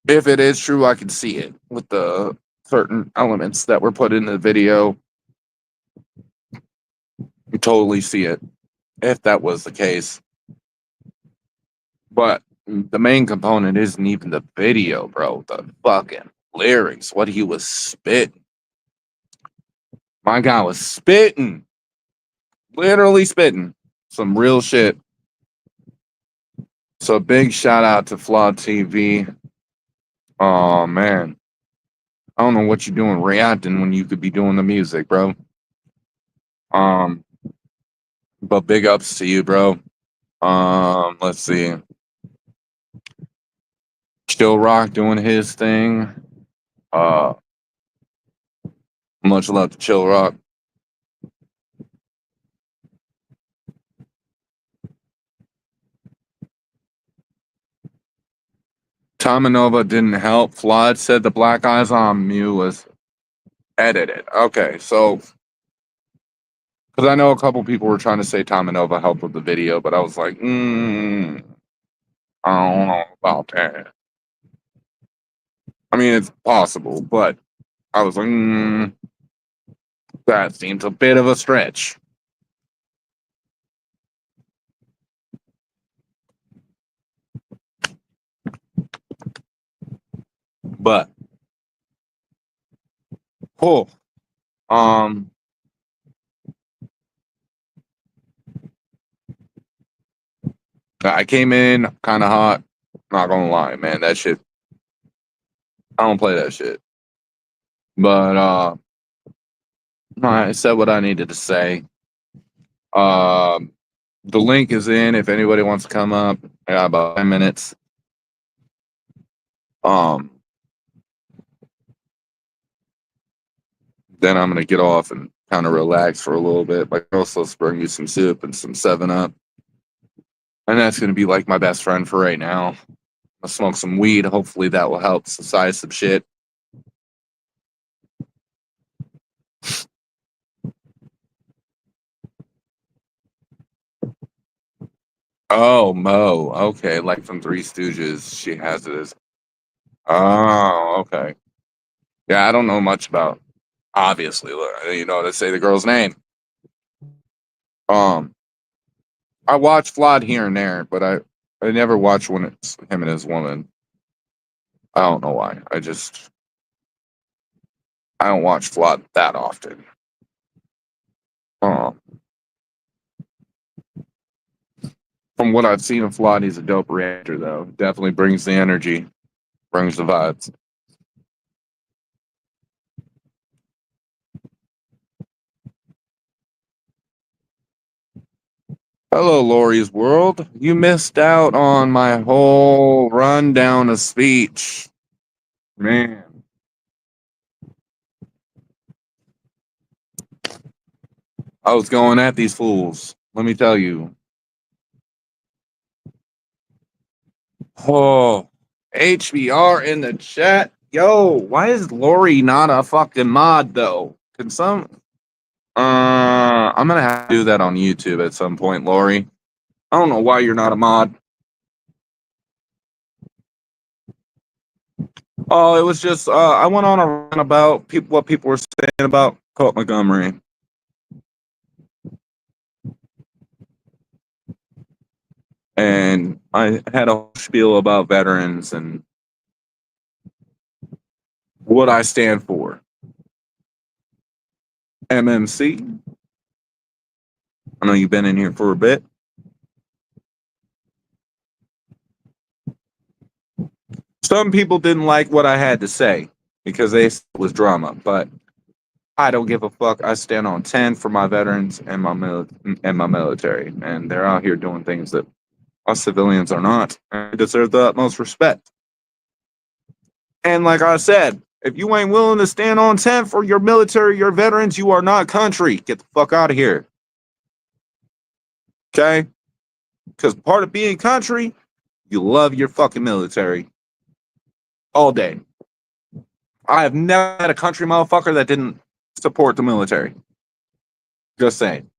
if it is true, I can see it with the certain elements that were put in the video. You totally see it if that was the case. But the main component isn't even the video, bro. The fucking lyrics, what he was spitting. My guy was spitting, literally spitting some real shit. So big shout out to Flawed TV. Oh man, I don't know what you're doing reacting when you could be doing the music, bro. Um, but big ups to you, bro. Let's see. Chill Rock doing his thing. Uh, much love to Chill Rock. Tomanova didn't help. Flood said the Black Eyes on Mew was edited. Okay, so because I know a couple people were trying to say Tomanova helped with the video, but I was like, I don't know about that. I mean, it's possible, but I was like, that seems a bit of a stretch. But, cool. I came in kind of hot. Not gonna lie, man. That shit, I don't play that shit. But I said what I needed to say. The link is in if anybody wants to come up. I got about 10 minutes. Then I'm gonna get off and kind of relax for a little bit. My girl's supposed to bring me some soup and some 7-Up. And that's gonna be like my best friend for right now. I'll smoke some weed. Hopefully that will help subside some shit. Oh, Mo. Okay, like from Three Stooges. She has it as. Oh, okay. Yeah, I don't know much about. Obviously, you know to say the girl's name. I watch Flawed here and there, but I never watch when it's him and his woman. I don't know why. I don't watch Flawed that often. Um, from what I've seen of Flawed, he's a dope reactor though. Definitely brings the energy, brings the vibes. Hello, Lori's World. You missed out on my whole rundown of speech. Man. I was going at these fools. Let me tell you. Oh, HBR in the chat. Yo, why is Lori not a fucking mod though? Can some I'm gonna have to do that on YouTube at some point, Lori. I don't know why you're not a mod. Oh, it was just I went on a rant about what people were saying about Colt Montgomery. And I had a spiel about veterans and what I stand for. MMC. I know you've been in here for a bit. Some people didn't like what I had to say because they said it was drama, but I don't give a fuck. I stand on 10 for my veterans and my military, and they're out here doing things that us civilians are not. And deserve the utmost respect. And like I said, if you ain't willing to stand on 10 for your military, your veterans, you are not country. Get the fuck out of here. Okay? Because part of being country, you love your fucking military all day. I have never had a country motherfucker that didn't support the military. Just saying.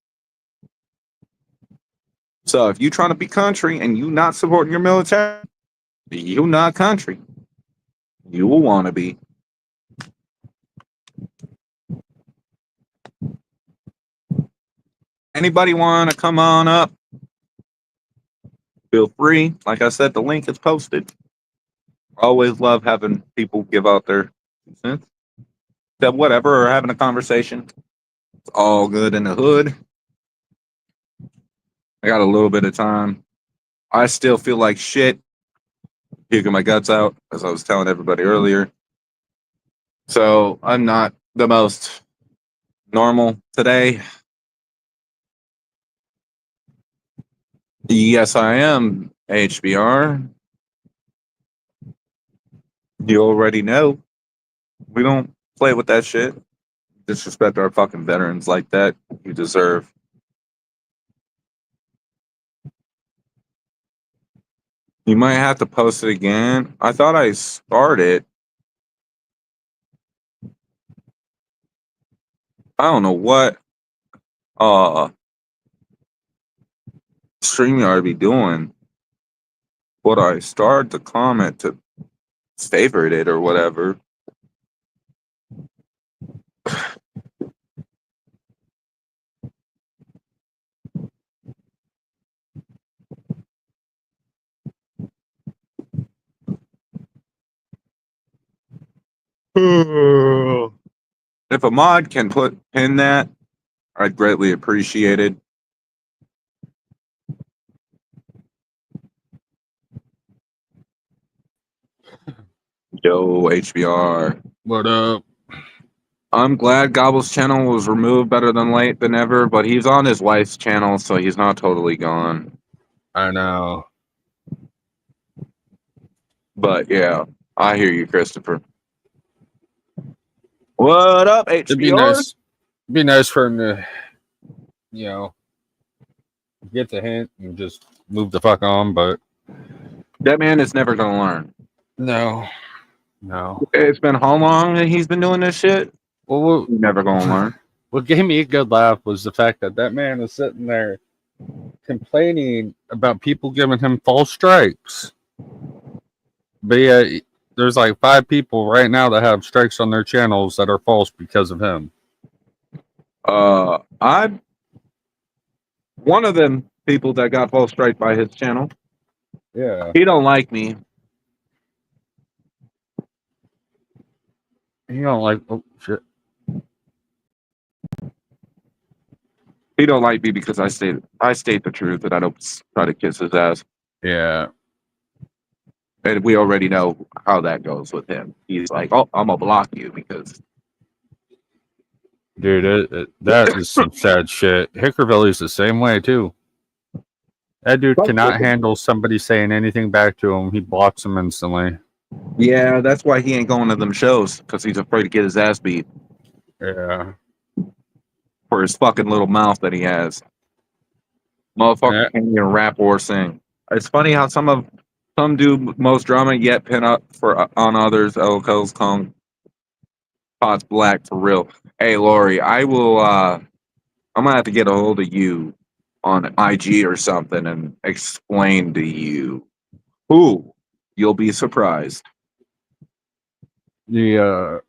So if you trying to be country and you not supporting your military, you not country. You will want to be. Anybody want to come on up? Feel free. Like I said, the link is posted. Always love having people give out their sense. That whatever, or having a conversation. It's all good in the hood. I got a little bit of time. I still feel like shit. Puking my guts out, as I was telling everybody earlier. So I'm not the most normal today. Yes, I am, HBR. You already know. We don't play with that shit. Disrespect our fucking veterans like that. You deserve. You might have to post it again. I thought I started. I don't know what StreamYard be doing. What I start the comment to favorite it or whatever. If a mod can pin that, I'd greatly appreciate it. Yo, HBR. What up? I'm glad Gobble's channel was removed better than late than ever, but he's on his wife's channel, so he's not totally gone. I know. But yeah, I hear you, Christopher. What up, HBR? It'd be nice. It'd be nice for him to, you know, get the hint and just move the fuck on, but That man is never gonna learn. no. It's been how long that he's been doing this shit? Well, He's never gonna learn. what gave me a good laugh was the fact that that man was sitting there complaining about people giving him false strikes. But yeah, there's like 5 people right now that have strikes on their channels that are false because of him. I'm one of them people that got false strike by his channel. Yeah. He don't like me. You know, like, oh shit. He don't like me because I state the truth and I don't try to kiss his ass. Yeah. And we already know how that goes with him. He's like, "Oh, I'm gonna block you because." Dude, that is some sad shit. Hickerville's the same way too. That dude cannot handle somebody saying anything back to him. He blocks them instantly. Yeah, that's why he ain't going to them shows because he's afraid to get his ass beat Yeah. for his fucking little mouth that he has. Motherfucker Yeah. can't even rap or sing. It's funny how some do most drama yet pin up on others. Elko's Kong Pot's black for real. Hey Lori, I will I'm gonna have to get a hold of you on IG or something and explain to you who you'll be surprised. The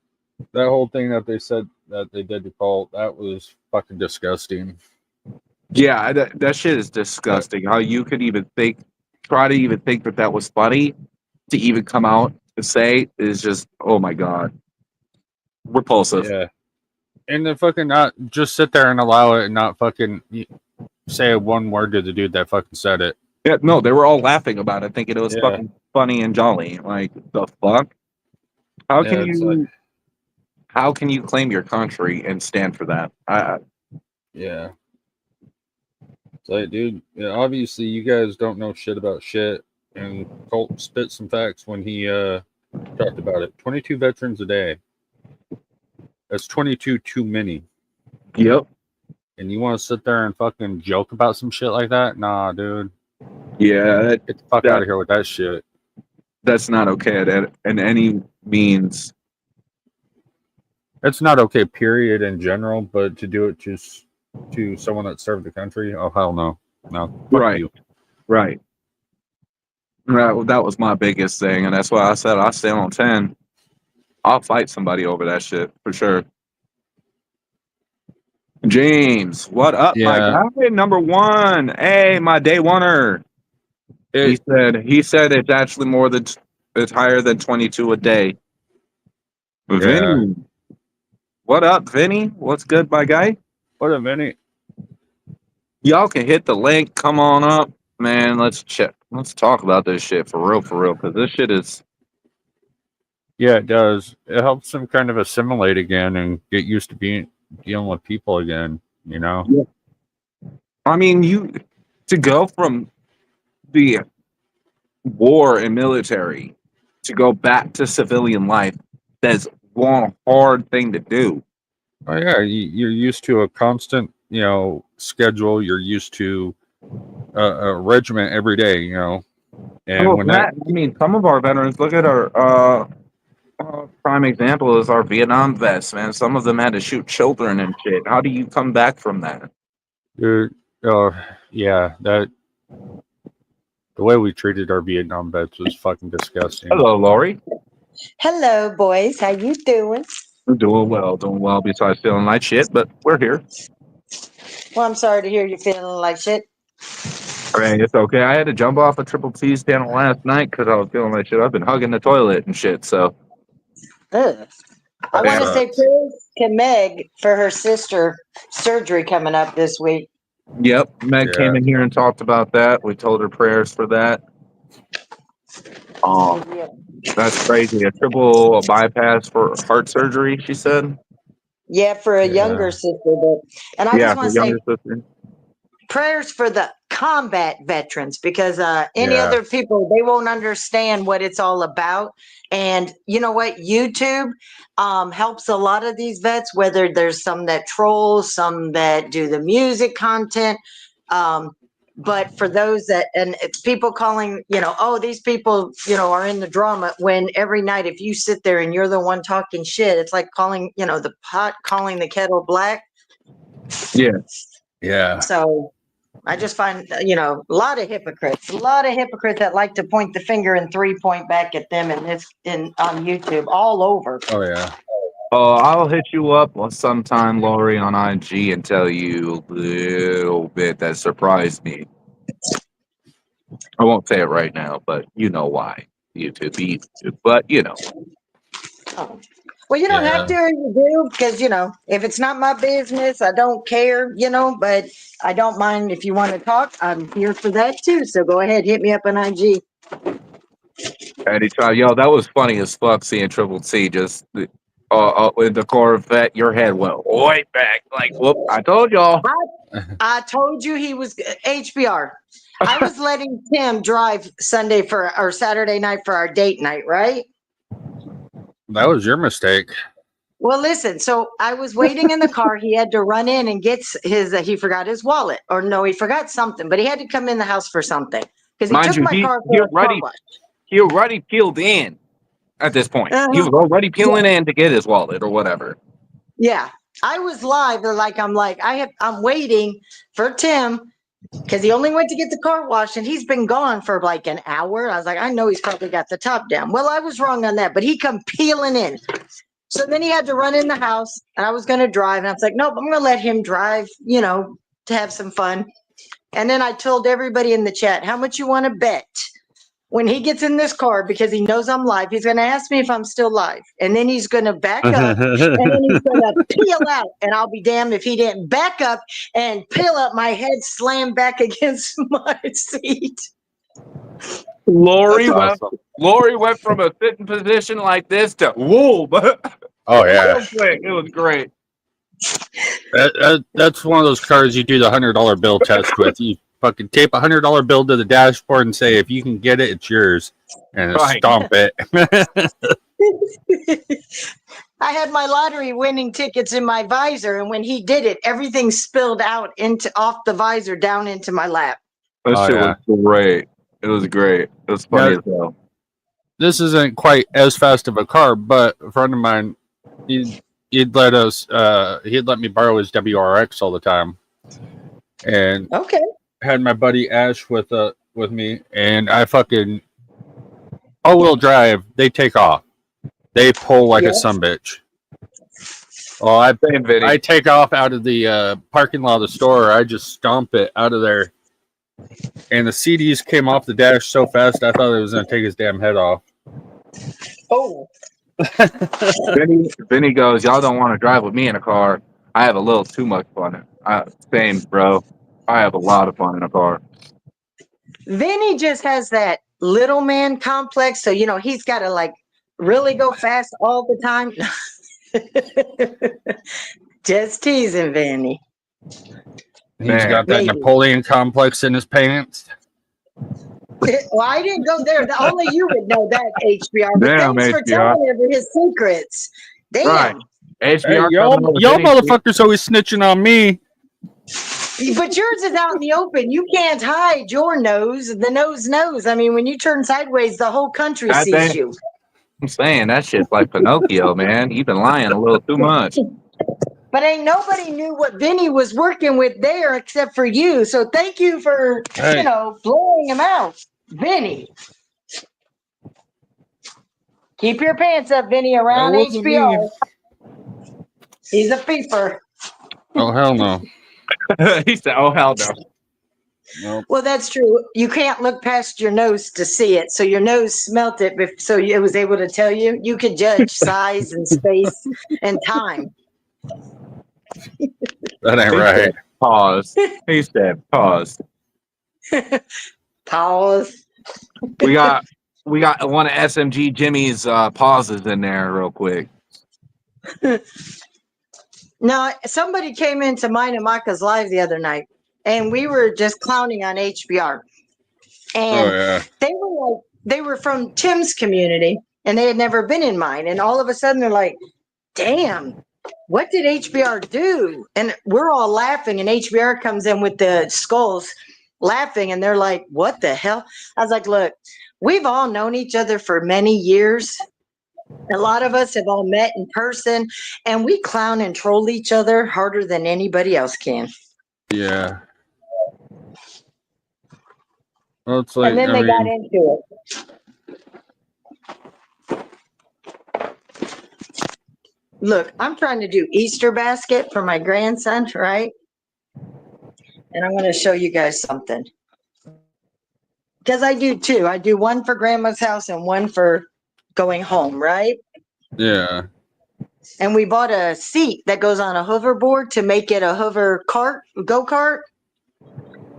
that whole thing that they said that they did to Colt, that was fucking disgusting. Yeah, that shit is disgusting. How you could even try to even think that was funny to even come out and say is just, oh my god, repulsive. Yeah. And then fucking not just sit there and allow it and not fucking say one word to the dude that fucking said it. Yeah, no, they were all laughing about it, thinking it was Yeah. fucking funny and jolly. Like the fuck? How can you? How can you claim your country and stand for that? Yeah. It's like, dude, yeah, obviously you guys don't know shit about shit. And Colt spit some facts when he talked about it. 22 veterans a day. That's 22 too many. Yep. And you want to sit there and fucking joke about some shit like that? Nah, dude. Yeah. Get the fuck out of here with that shit. That's not okay in any means. It's not okay, period, in general, but to do it to someone that served the country, oh hell no. No. Fuck Right. you. Right. That was my biggest thing, and that's why I said I stay on 10. I'll fight somebody over that shit for sure. James, what up, my guy? Number 1. Hey, my day oneer. He said it's actually it's higher than 22 a day. Yeah. Vinny. What up, Vinny? What's good, my guy? What up, Vinny? Y'all can hit the link. Come on up, man. Let's talk about this shit for real, because this shit is. Yeah, it does. It helps them kind of assimilate again and get used to dealing with people again, you know? Yeah. I mean, to go from the war and military to go back to civilian life, that's one hard thing to do. Oh yeah, you're used to a constant, schedule. You're used to a regiment every day, and And Well, when Matt, I mean, some of our veterans, look at our prime example is our Vietnam vets, man. Some of them had to shoot children and shit. How do you come back from that? dude, yeah, that the way we treated our Vietnam vets was fucking disgusting. Hello, Lori. Hello, boys. How you doing? I'm doing well, besides feeling like shit, but we're here. Well, I'm sorry to hear you feeling like shit. I mean, it's okay. I had to jump off a Triple T's channel last night because I was feeling like shit. I've been hugging the toilet and shit, so. Ugh. I want to say prayers to Meg for her sister surgery coming up this week. Yep, Meg Yeah. came in here and talked about that. We told her prayers for that. Oh, Yeah. that's crazy. A triple bypass for heart surgery, she said. Yeah, for a Yeah. younger sister. And I Yeah, just for want to say younger sister. prayers for the combat veterans because any Yeah. other people, they won't understand what it's all about. And you know what? YouTube helps a lot of these vets, whether there's some that troll, some that do the music content. But for those that, and it's people calling, oh, these people, are in the drama, when every night, if you sit there and you're the one talking shit, it's like calling, the pot, calling the kettle black. Yeah. Yeah. So I just find, a lot of hypocrites that like to point the finger and 3-point back at them on YouTube all over. Oh yeah. I'll hit you up sometime, Lori, on IG and tell you a little bit that surprised me. I won't say it right now, but you know why. YouTube, but Oh. Well, you don't have to, or you do, because, if it's not my business, I don't care, but I don't mind if you want to talk. I'm here for that too. So go ahead, hit me up on IG. Anytime. Yo, that was funny as fuck seeing Triple T just in the Corvette. Your head went way back. Like, whoop, I told y'all. I told you he was HBR. I was letting Tim drive Sunday or Saturday night for our date night, right? That was your mistake. Well, listen, so I was waiting in the car. He had to run in and get he forgot his wallet, or no, he forgot something, but he had to come in the house for something because he Mind took you, my car he for a car wash. He already peeled in at this point. Uh-huh. He was already peeling in to get his wallet or whatever. Yeah, I was live. I'm waiting for Tim because he only went to get the car washed and he's been gone for like an hour. I was like, I know he's probably got the top down. Well, I was wrong on that, but he come peeling in. So then he had to run in the house and I was going to drive. And I was like, nope, I'm going to let him drive, to have some fun. And then I told everybody in the chat, how much you want to bet when he gets in this car, because he knows I'm live, he's going to ask me if I'm still live. And then he's going to back up and then he's going to peel out. And I'll be damned if he didn't back up and peel up, my head slammed back against my seat. Lori awesome. went from a sitting position like this to whoa. Oh yeah. It was great. That's one of those cars you do the $100 bill test with. You fucking tape a $100 bill to the dashboard and say, if you can get it, it's yours, and stomp it. I had my lottery winning tickets in my visor, and when he did it, everything spilled out off the visor down into my lap. That shit was great. It was great. It was funny as hell. This isn't quite as fast of a car, but a friend of mine, he'd let me borrow his WRX all the time, and had my buddy Ash with me, and I fucking all-wheel drive. They take off. They pull like a sumbitch. Well, I take off out of the parking lot of the store. I just stomp it out of there, and the CDs came off the dash so fast I thought it was going to take his damn head off. Oh. Vinny goes, y'all don't want to drive with me in a car. I have a little too much fun. Same, bro. I have a lot of fun in a car. Vinny just has that little man complex. So, he's got to like really go fast all the time. Just teasing, Vinny. He's got that Napoleon complex in his pants. Well, I didn't go there. Only you would know that, HBR. But Damn, thanks for HBR. telling him his secrets. Damn. Right. HBR, hey, y'all motherfuckers always snitching on me. But yours is out in the open. You can't hide your nose. The nose knows. I mean, when you turn sideways, the whole country I sees think- you. I'm saying that shit's like Pinocchio, man. You've been lying a little too much. But ain't nobody knew what Vinny was working with there except for you. So thank you for, Hey. blowing him out. Vinny. Keep your pants up, Vinny, around That wasn't HBO. me. He's a peeper. Oh hell no. He said, "Oh hell no." Nope. Well, that's true. You can't look past your nose to see it. So your nose smelt it, so it was able to tell you. You could judge size and space and time. That ain't He right. said, pause. He said, "Pause." Pause. We got one of SMG Jimmy's pauses in there real quick. No, somebody came into mine and Maka's live the other night, and we were just clowning on HBR. And Oh yeah. they were from Tim's community, and they had never been in mine. And all of a sudden, they're like, "Damn, what did HBR do?" And we're all laughing, and HBR comes in with the skulls, laughing, and they're like, "What the hell?" I was like, "Look, we've all known each other for many years. A lot of us have all met in person, and we clown and troll each other harder than anybody else can." Yeah. Well, it's like And then they got into it. Look, I'm trying to do Easter basket for my grandson, right? And I'm going to show you guys something. Because I do two. I do one for grandma's house and one for going home, right? yeah. And we bought a seat that goes on a hoverboard to make it a hover cart, go-kart.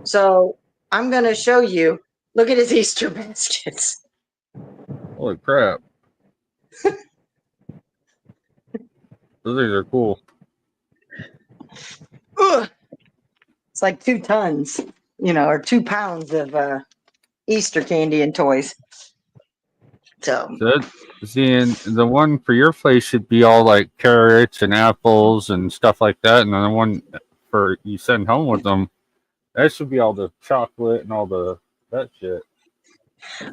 So I'm going to show you. Look at his Easter baskets. Holy crap. Those things are cool. Ugh. It's like 2 tons, or 2 pounds of Easter candy and toys. So Seeing the one for your place should be all like carrots and apples and stuff like that, and then the one for you send home with them, that should be all the chocolate and all that shit.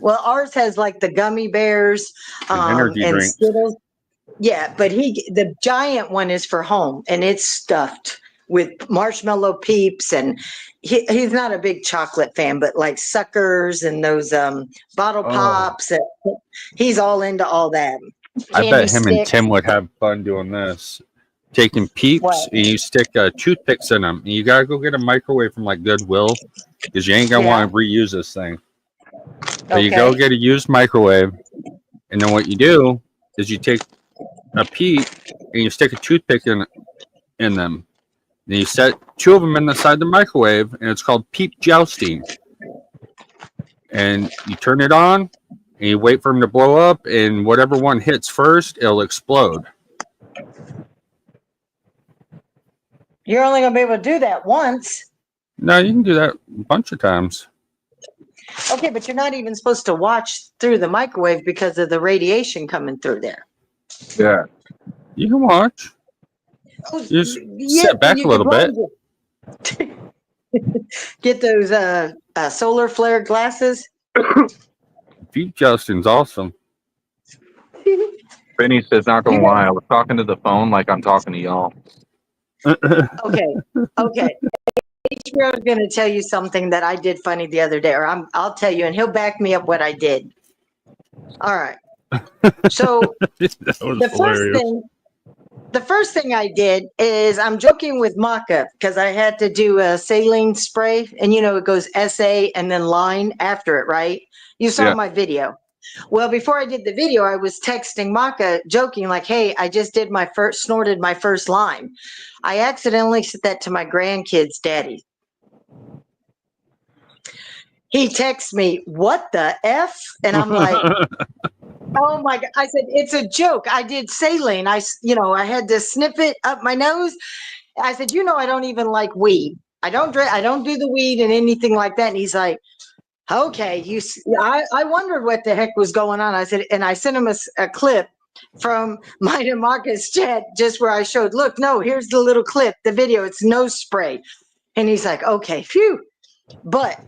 well, ours has like the gummy bears And energy and drinks. Skittles. Yeah, but the giant one is for home, and it's stuffed with marshmallow peeps, and he's not a big chocolate fan, but like suckers and those bottle Oh. pops. He's all into all that. I Candy bet him and sticks. Tim would have fun doing this. Taking peeps What? and you stick toothpicks in them. And you gotta go get a microwave from like Goodwill because you ain't gonna Yeah. want to reuse this thing. So Okay. you go get a used microwave, and then what you do is you take a peep and you stick a toothpick in them. Then you set 2 of them inside the microwave, and it's called peep jousting. And you turn it on, and you wait for them to blow up, and whatever one hits first, it'll explode. You're only gonna be able to do that once. No, you can do that a bunch of times. Okay, but you're not even supposed to watch through the microwave because of the radiation coming through there. Yeah. You can watch. Oh, Just yeah, sit back you a little could bit. probably get those solar flare glasses. Peep jousting's awesome. Benny says, "Not gonna lie, I was talking to the phone like I'm talking to y'all." Okay. HBO is going to tell you something that I did funny the other day, or I'll tell you, and he'll back me up what I did. All right. So That was the hilarious. first thing I did is I'm joking with Maka because I had to do a saline spray, and it goes SA and then line after it, right? You saw Yeah. my video. Well, before I did the video, I was texting Maka joking like, "Hey, I just did snorted my first line." I accidentally sent that to my grandkid's daddy. He texts me, "What the F?" And I'm like, "Oh my God." I said, "It's a joke. I did saline. I had to sniff it up my nose." I said, "I don't even like weed. I don't drink. I don't do the weed and anything like that." And he's like, "Okay, I wondered what the heck was going on." I said, and I sent him a clip from mine and Marcus chat just where I showed, "Look, no, here's the little clip, the video. It's nose spray." And he's like, okay, phew. But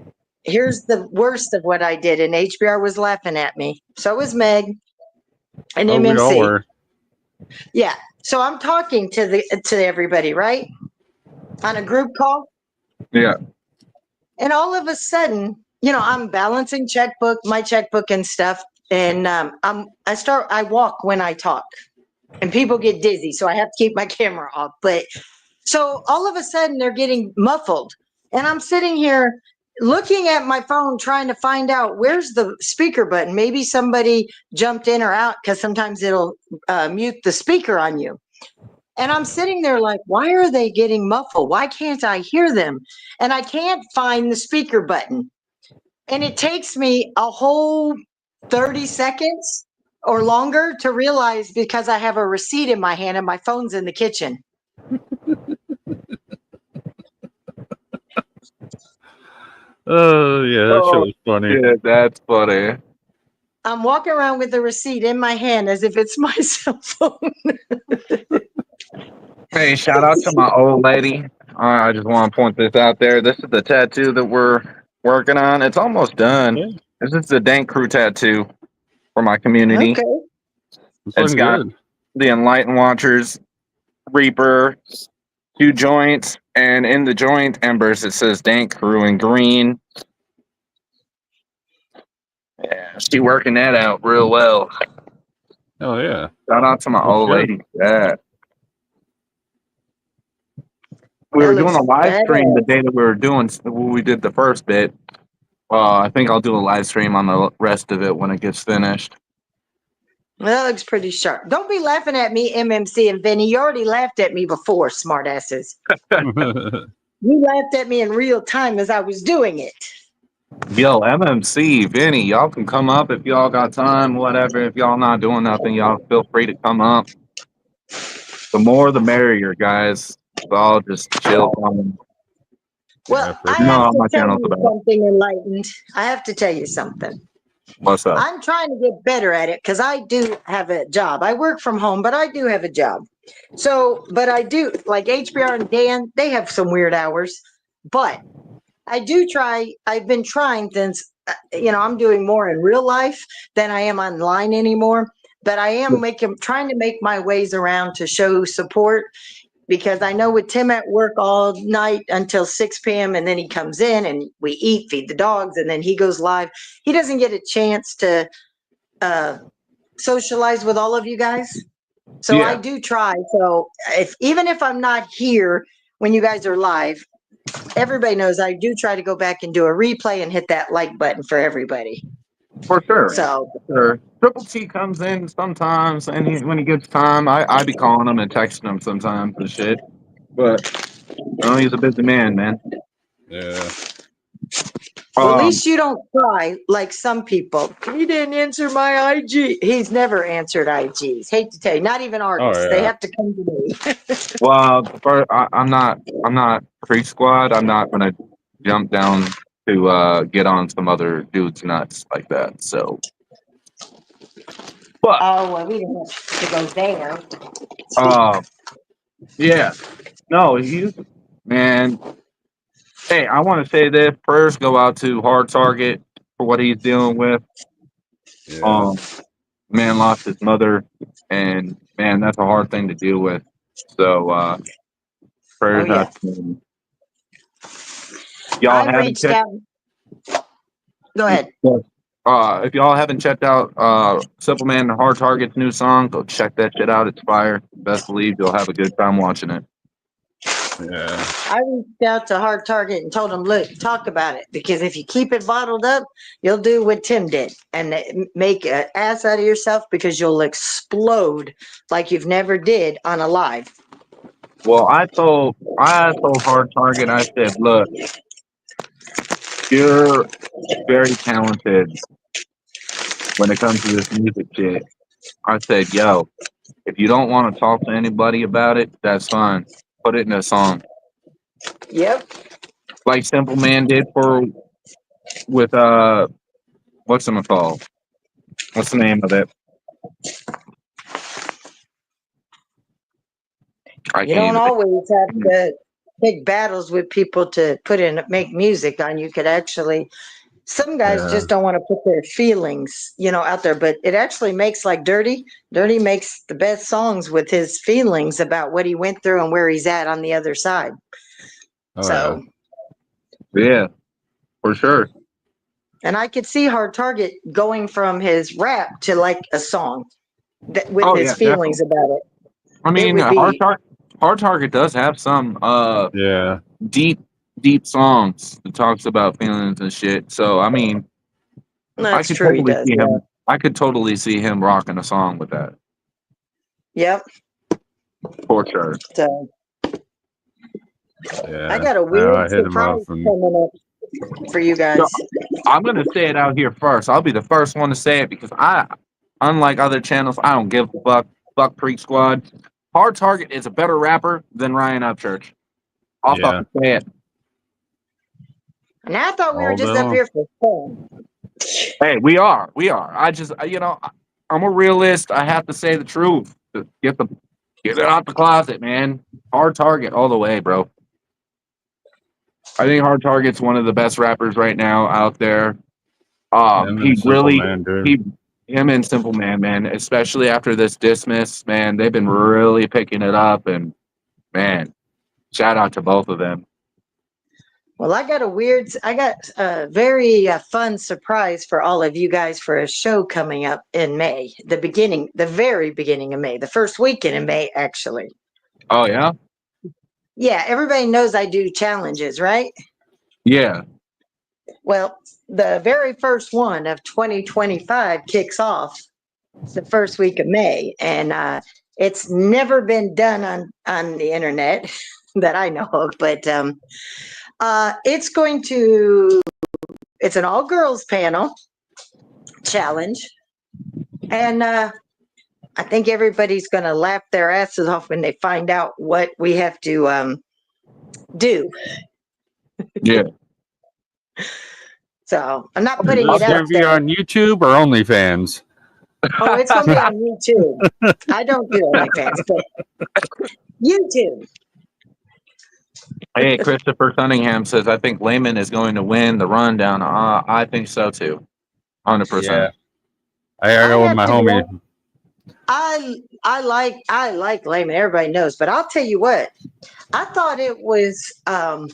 here's the worst of what I did. And HBR was laughing at me. So was Meg and Oh, we all MMC. were. Yeah. So I'm talking to everybody, right? On a group call. Yeah. And all of a sudden, I'm balancing my checkbook and stuff. And I walk when I talk. And people get dizzy, so I have to keep my camera off. But so all of a sudden they're getting muffled. And I'm sitting here looking at my phone trying to find out where's the speaker button. Maybe somebody jumped in or out because sometimes it'll mute the speaker on you. And I'm sitting there like, why are they getting muffled? Why can't I hear them? And I can't find the speaker button. And it takes me a whole 30 seconds or longer to realize because I have a receipt in my hand and my phone's in the kitchen. Oh, yeah, that shit was funny. Yeah, that's funny. I'm walking around with the receipt in my hand as if it's my cell phone. Hey, shout out to my old lady. I just want to point this out there. This is the tattoo that we're working on. It's almost done. Yeah. This is the Dank Crew tattoo for my community. Okay. It's It's looking got good. the Enlightened Watchers, Reaper, 2 joints, and in the joint embers it says Dank Crew in green. Yeah, she working that out real well. Oh, yeah. Shout out to my Oh, old shit. lady. Yeah. We That were doing looks a live stream badass. the day that we did the first bit. I think I'll do a live stream on the rest of it when it gets finished. That looks pretty sharp. Don't be laughing at me, MMC and Vinny. You already laughed at me before, smartasses. You laughed at me in real time as I was doing it. Yo, MMC, Vinny, y'all can come up if y'all got time, whatever. If y'all not doing nothing, y'all feel free to come up. The more the merrier, guys. So I'll just chill. Well, Yeah, for I sure. have No, to my tell channel's you about. something enlightened. I have to tell you something. What's up? I'm trying to get better at it because I do have a job. I work from home, but I do have a job. So, but I do, like HBR and Dan, they have some weird hours. But I do try, I've been trying since, I'm doing more in real life than I am online anymore. But I am trying to make my ways around to show support. Because I know with Tim at work all night until 6 p.m. and then he comes in and we eat, feed the dogs, and then he goes live. He doesn't get a chance to socialize with all of you guys. So Yeah. I do try. So even if I'm not here when you guys are live, everybody knows I do try to go back and do a replay and hit that like button for everybody. For sure. So Sure. Triple T comes in sometimes, and when he gets time, I be calling him and texting him sometimes and shit. But he's a busy man. Yeah. at least you don't cry like some people. He didn't answer my IG. He's never answered IGs. Hate to tell you, not even artists. Oh, They yeah. have to come to me. Well, I'm not pre squad. I'm not gonna jump down to get on some other dude's nuts like that. So, but Oh, well, we didn't have to go there. yeah, no, he's man. Hey, I want to say this. Prayers go out to Hard Target for what he's dealing with. Yeah. Man lost his mother, and man, that's a hard thing to deal with. So, prayers Oh, yeah. out to him. Y'all I haven't reached checked. out. Go ahead. If y'all haven't checked out Simple Man and Hard Target's new song, go check that shit out. It's fire. Best believe you'll have a good time watching it. Yeah. I reached out to Hard Target and told him, look, talk about it. Because if you keep it bottled up, you'll do what Tim did and make an ass out of yourself because you'll explode like you've never did on a live. Well, I told Hard Target, I said, look, you're very talented when it comes to this music shit. I said, yo, if you don't want to talk to anybody about it, that's fine. Put it in a song. Yep. Like Simple Man did with what's it called? What's the name of it? I You can't don't even think. always have to big battles with people to make music on. You could actually, some guys Yeah. just don't want to put their feelings, out there, but it actually makes like Dirty. Dirty makes the best songs with his feelings about what he went through and where he's at on the other side. Oh, So, Yeah, for sure. and I could see Hard Target going from his rap to like a song with Oh, his yeah, feelings about it. I mean, would be- Hard Target does have some yeah. deep songs that talks about feelings and shit. So I mean, That's could true. He totally does. see Yeah. him. I could totally see him rocking a song with that Yep. for sure. So Yeah. I got a I weird hit him surprise up and coming up for you guys. I'm gonna say it out here first. I'll be the first one to say it because unlike other channels, I don't give a fuck. Fuck Freak Squad. Hard Target is a better rapper than Ryan Upchurch. I'll Yeah. fucking say it. And I thought we were All just day up long. here for fun. Hey, we are. I just, I'm a realist. I have to say the truth. Get it out the closet, man. Hard Target all the way, bro. I think Hard Target's one of the best rappers right now out there. Him He and Simple really, Man, dude. him and Simple Man, especially after this dismiss, man, they've been really picking it up, and man, shout out to both of them. Well, I got a very fun surprise for all of you guys for a show coming up in May, the very beginning of May, the first weekend in May, actually. Oh yeah, Yeah, everybody knows I do challenges, right? yeah. Well, the very first one of 2025 kicks off the first week of May, and it's never been done on the internet that I know of, but it's an all girls panel challenge, and I think everybody's going to laugh their asses off when they find out what we have to do. Yeah. So I'm not Is putting this it going out to be there. on YouTube or OnlyFans? Oh, it's going to be on YouTube. I don't do OnlyFans, but YouTube. Hey, Christopher Cunningham says, I think Layman is going to win the rundown. I think so too. 100%. Yeah. I gotta go with my homie. I like Layman. Everybody knows, but I'll tell you what. I thought it was. Now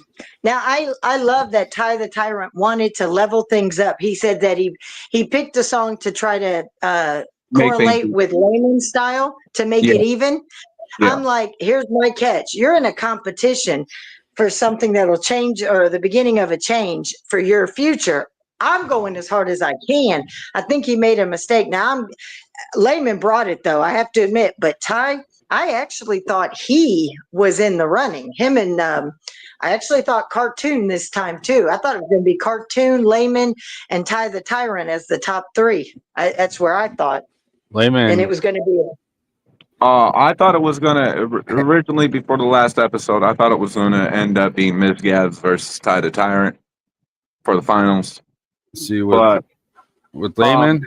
I love that Ty the Tyrant wanted to level things up. He said that he picked a song to try to correlate with Layman's style to make it even. Yeah. I'm like, here's my catch. You're in a competition for something that'll change, or the beginning of a change for your future. I'm going as hard as I can. I think he made a mistake. Now Layman brought it though, I have to admit, but Ty, I actually thought he was in the running. Him and I actually thought Cartoon this time too. I thought it was going to be Cartoon, Layman, and Ty the Tyrant as the top three. That's where I thought. Layman. And it was going to be. I thought it was gonna originally, before the last episode, I thought it was gonna end up being Miss Gabs versus Ty the Tyrant for the finals. See with Layman.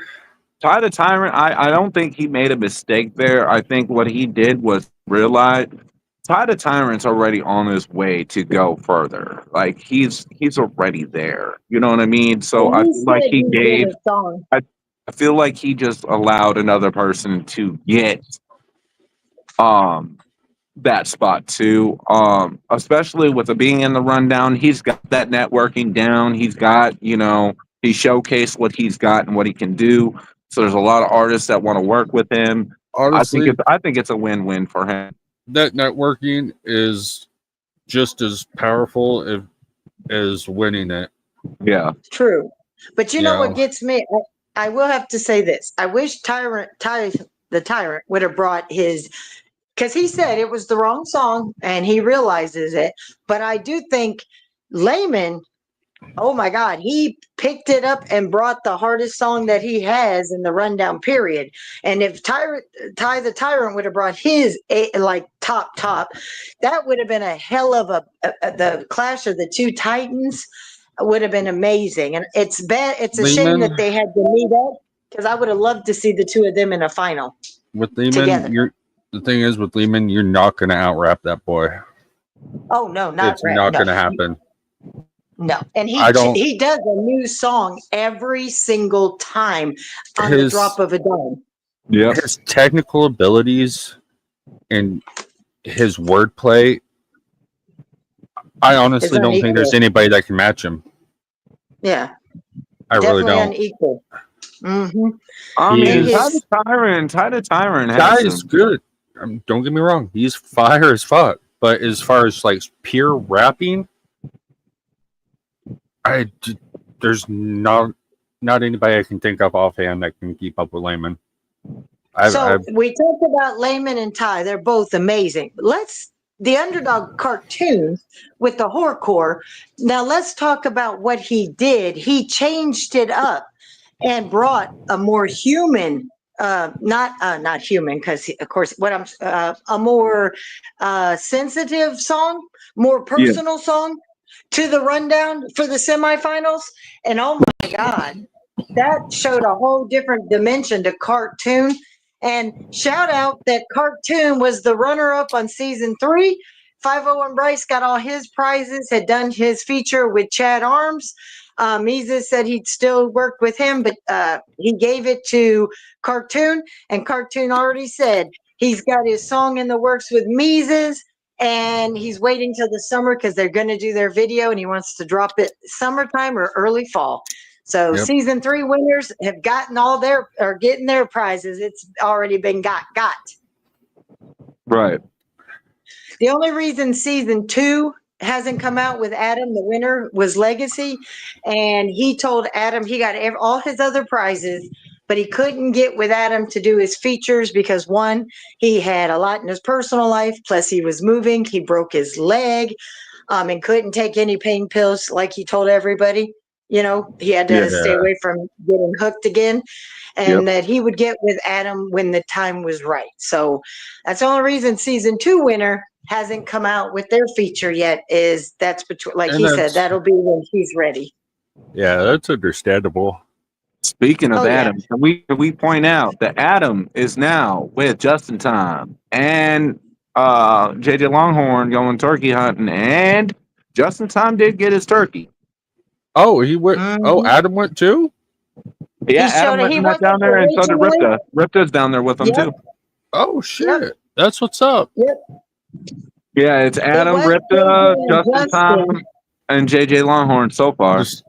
Ty the Tyrant, I don't think he made a mistake there. I think what he did was realize Ty the Tyrant's already on his way to go further. Like he's already there. You know what I mean? So I feel like I feel like he just allowed another person to get that spot too. Especially with it being in the rundown, he's got that networking down. He's got, he showcased what he's got and what he can do. So there's a lot of artists that want to work with him. Honestly, I think it's a win-win for him. That networking is just as powerful as winning it. Yeah. True. But you know what gets me? I will have to say this. I wish Ty the Tyrant would have brought his, because he said it was the wrong song and he realizes it. But I do think Layman, oh my God, he picked it up and brought the hardest song that he has in the rundown period. And if Ty the Tyrant would have brought his like top, that would have been a hell of the clash of the two titans would have been amazing. And it's bad. It's a shame that they had to meet up, because I would have loved to see the two of them in a final. With Layman, together. The thing is with Layman, you're not going to out rap that boy. Oh no, not It's right. not No, going to happen. no. And I don't. he does a new song every single time on the His drop of a dime. Yep. his technical abilities and his wordplay, I honestly don't think there's unequal. anybody that can match him. Yeah, I really definitely don't. unequal. Mm-hmm. I He mean, is- Tyler Tyrant has Guy is some. good. Don't get me wrong. He's fire as fuck. But as far as like pure rapping, there's not anybody I can think of offhand that can keep up with Layman. We talked about Layman and Ty. They're both amazing. The Underdog cartoon with the horrorcore. Now let's talk about what he did. He changed it up and brought a more human, not human, because of course a more sensitive song, more personal song to the rundown for the semifinals. And oh my God, that showed a whole different dimension to cartoon. And shout out that cartoon was the runner up on season 3. 501 Bryce got all his prizes, had done his feature with Chad Arms. Mises said he'd still work with him, but he gave it to Cartoon, and Cartoon already said he's got his song in the works with Mises, and he's waiting till the summer because they're going to do their video, and he wants to drop it summertime or early fall. So Yep. season 3 winners have gotten getting their prizes. It's already been got. Right. The only reason season 2 hasn't come out with Adam, the winner, was Legacy. And he told Adam he got all his other prizes, but he couldn't get with Adam to do his features because one, he had a lot in his personal life. Plus he was moving. He broke his leg and couldn't take any pain pills like he told everybody. You know, he had to stay away from getting hooked again. And that he would get with Adam when the time was right. So that's the only reason season 2 winner hasn't come out with their feature yet. Is that's between, like he said, that'll be when he's ready. Yeah, that's understandable. Speaking of Oh, yeah. Adam, can we point out that Adam is now with Justin Time and JJ Longhorn going turkey hunting, and Justin Time did get his turkey. Oh, he went. Mhm. Oh, Adam went too. Yeah, He Adam showed it. He went went down there, and so did originally. Ripta. Ripta's down there with him Yep. too. Oh shit, that's what's up. Yeah, it's Adam, was Ripta, JJ and Justin Justin. Time, and JJ Longhorn so far. Just-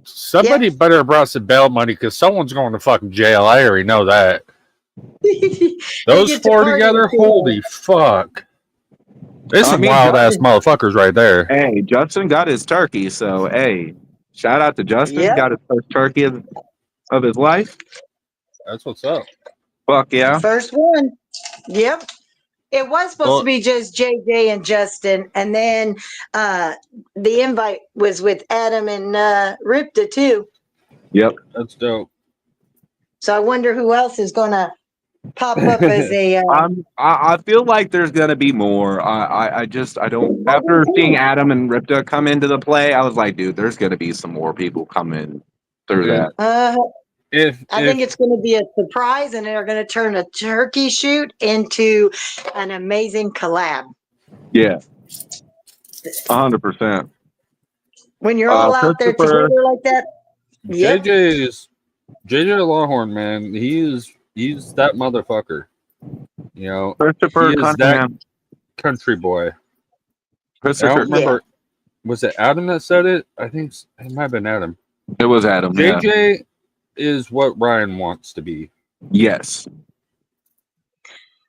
Somebody better have brought some bail money because someone's going to fucking jail. I already know that. Those get to 4 party together, too. holy fuck! There's some wild ass motherfuckers right there. Hey, Justin got his turkey, so hey, shout out to Justin. Yep. Got his first turkey of his life. That's what's up. Fuck yeah. First one. Yep. It was supposed to be just JJ and Justin, and then the invite was with Adam and Ripta too. Yep. That's dope. So I wonder who else is gonna pop up as a. I feel like there's gonna be more. I don't. After seeing Adam and Ripta come into the play, I was like, dude, there's gonna be some more people coming through Dude. that. I think it's going to be a surprise, and they're going to turn a turkey shoot into an amazing collab. Yeah, 100%. When you're all out there Christopher- together like that. Yep. JJ Longhorn, man. He's that motherfucker. You know, Christopher he is that Cunningham. country boy. I Christopher. don't remember. Was it Adam that said it? I think it might have been Adam. It was Adam. Yeah. JJ is what Ryan wants to be. Yes.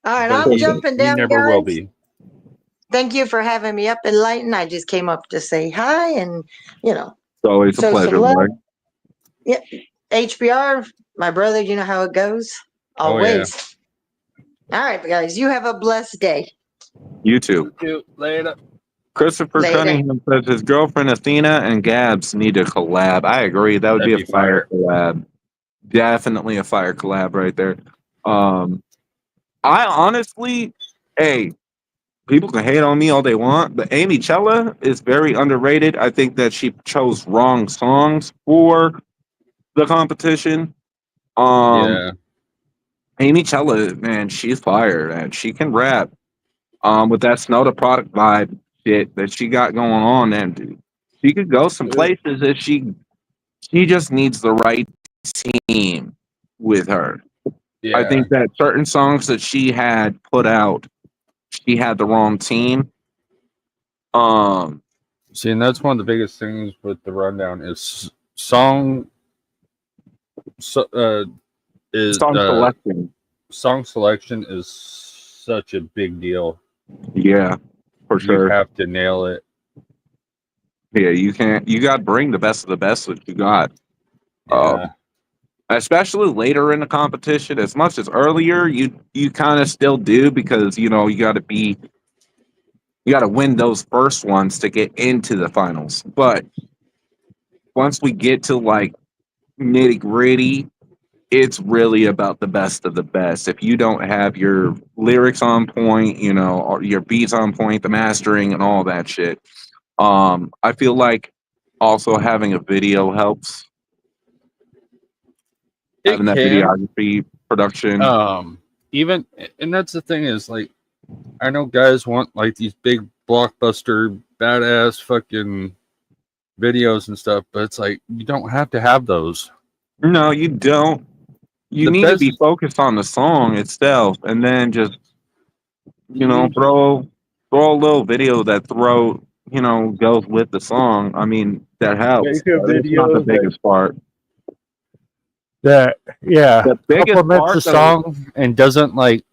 All right, but I'm he- jumping down, He never guys. will be. Thank you for having me up, Enlighten. I just came up to say hi, and It's always a So some pleasure, love. Mark. HBR, my brother. You know how it goes. Oh, yeah. Always. All right, guys. You have a blessed day. You too. Later. Christopher Later. Cunningham says his girlfriend Athena and Gabs need to collab. I agree. That would That'd be a be fire collab. Definitely a fire collab right there. I honestly, hey, people can hate on me all they want, but Amy Chella is very underrated. I think that she chose wrong songs for the competition. Yeah. Amy Chella, man, she's fire, and she can rap. With that Snow the Product vibe. shit that she got going on, and she could go some places if she just needs the right team with her. Yeah. I think that certain songs that she had put out, she had the wrong team. See, and that's one of the biggest things with the rundown is song. Is Song selection. Song selection is such a big deal. Yeah, for You sure. have to nail it. Yeah, you can't. You got to bring the best of the best that you got. Yeah. Especially later in the competition. As much as earlier, you kind of still do because you got to win those first ones to get into the finals. But once we get to like nitty gritty, it's really about the best of the best. If you don't have your lyrics on point, or your beats on point, the mastering and all that shit, I feel like also having a video helps. Having that videography production. Even, and that's the thing is, like, I know guys want like these big blockbuster badass fucking videos and stuff, but it's like you don't have to have those. No, you don't. You need to be focused on the song itself, and then just throw a little video that goes with the song. I mean, that helps. Make a But it's not video the biggest part. That The biggest complements part the song and doesn't like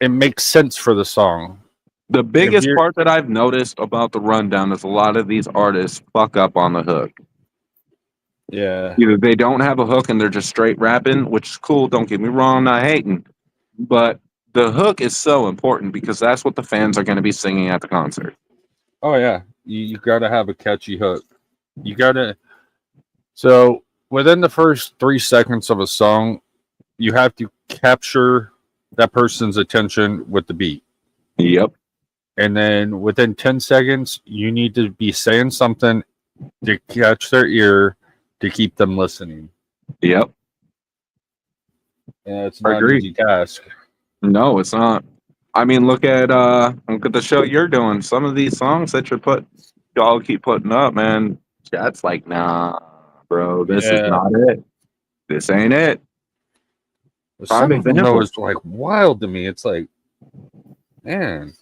it makes sense for the song. The biggest part that I've noticed about the rundown is a lot of these artists fuck up on the hook. Yeah. Either they don't have a hook and they're just straight rapping, which is cool. Don't get me wrong, I'm not hating. But the hook is so important because that's what the fans are going to be singing at the concert. Oh yeah, you got to have a catchy hook. You got to. So within the first 3 seconds of a song, you have to capture that person's attention with the beat. Yep. And then within 10 seconds, you need to be saying something to catch their ear to keep them listening. Yep. Yeah, it's not an easy task. No, it's not. I mean, look at the show you're doing. Some of these songs that y'all keep putting up, man. That's like, nah, bro, this is not it. This ain't it. Some of them though is like wild to me. It's like, man.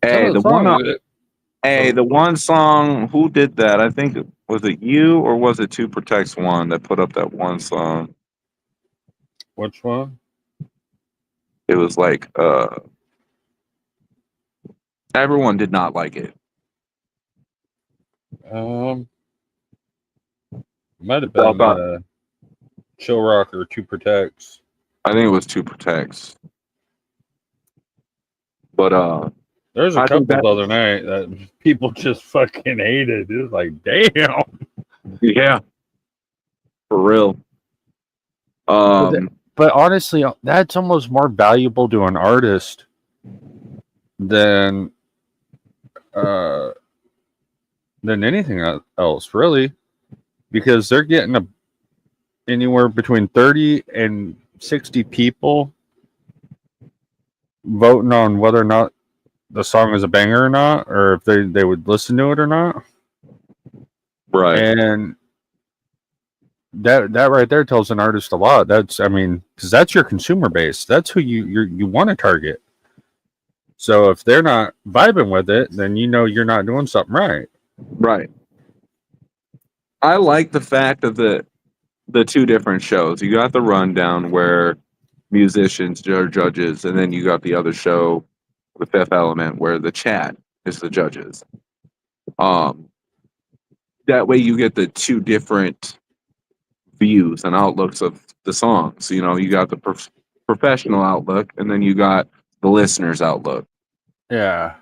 Hey, the one song. Who did that? I think was it you or was it 2 Protects One that put up that one song? Which one? It was like everyone did not like it. Might have been Chill Rock or 2 Protects. I think it was 2 Protects. But there's a couple the other night that people just fucking hated. It was like, damn. Yeah. For real. But honestly, that's almost more valuable to an artist than anything else, really, because they're getting anywhere between 30 and 60 people voting on whether or not the song is a banger or not, or if they would listen to it or not. Right. And that right there tells an artist a lot. Because that's your consumer base. That's who you want to target. So if they're not vibing with it, then you're not doing something right. Right. I like the fact of the 2 different shows. You got the rundown where musicians are judges, and then you got the other show, The Fifth Element, where the chat is the judges. That way you get the 2 different views and outlooks of the songs. You got the professional outlook, and then you got the listener's outlook. Yeah,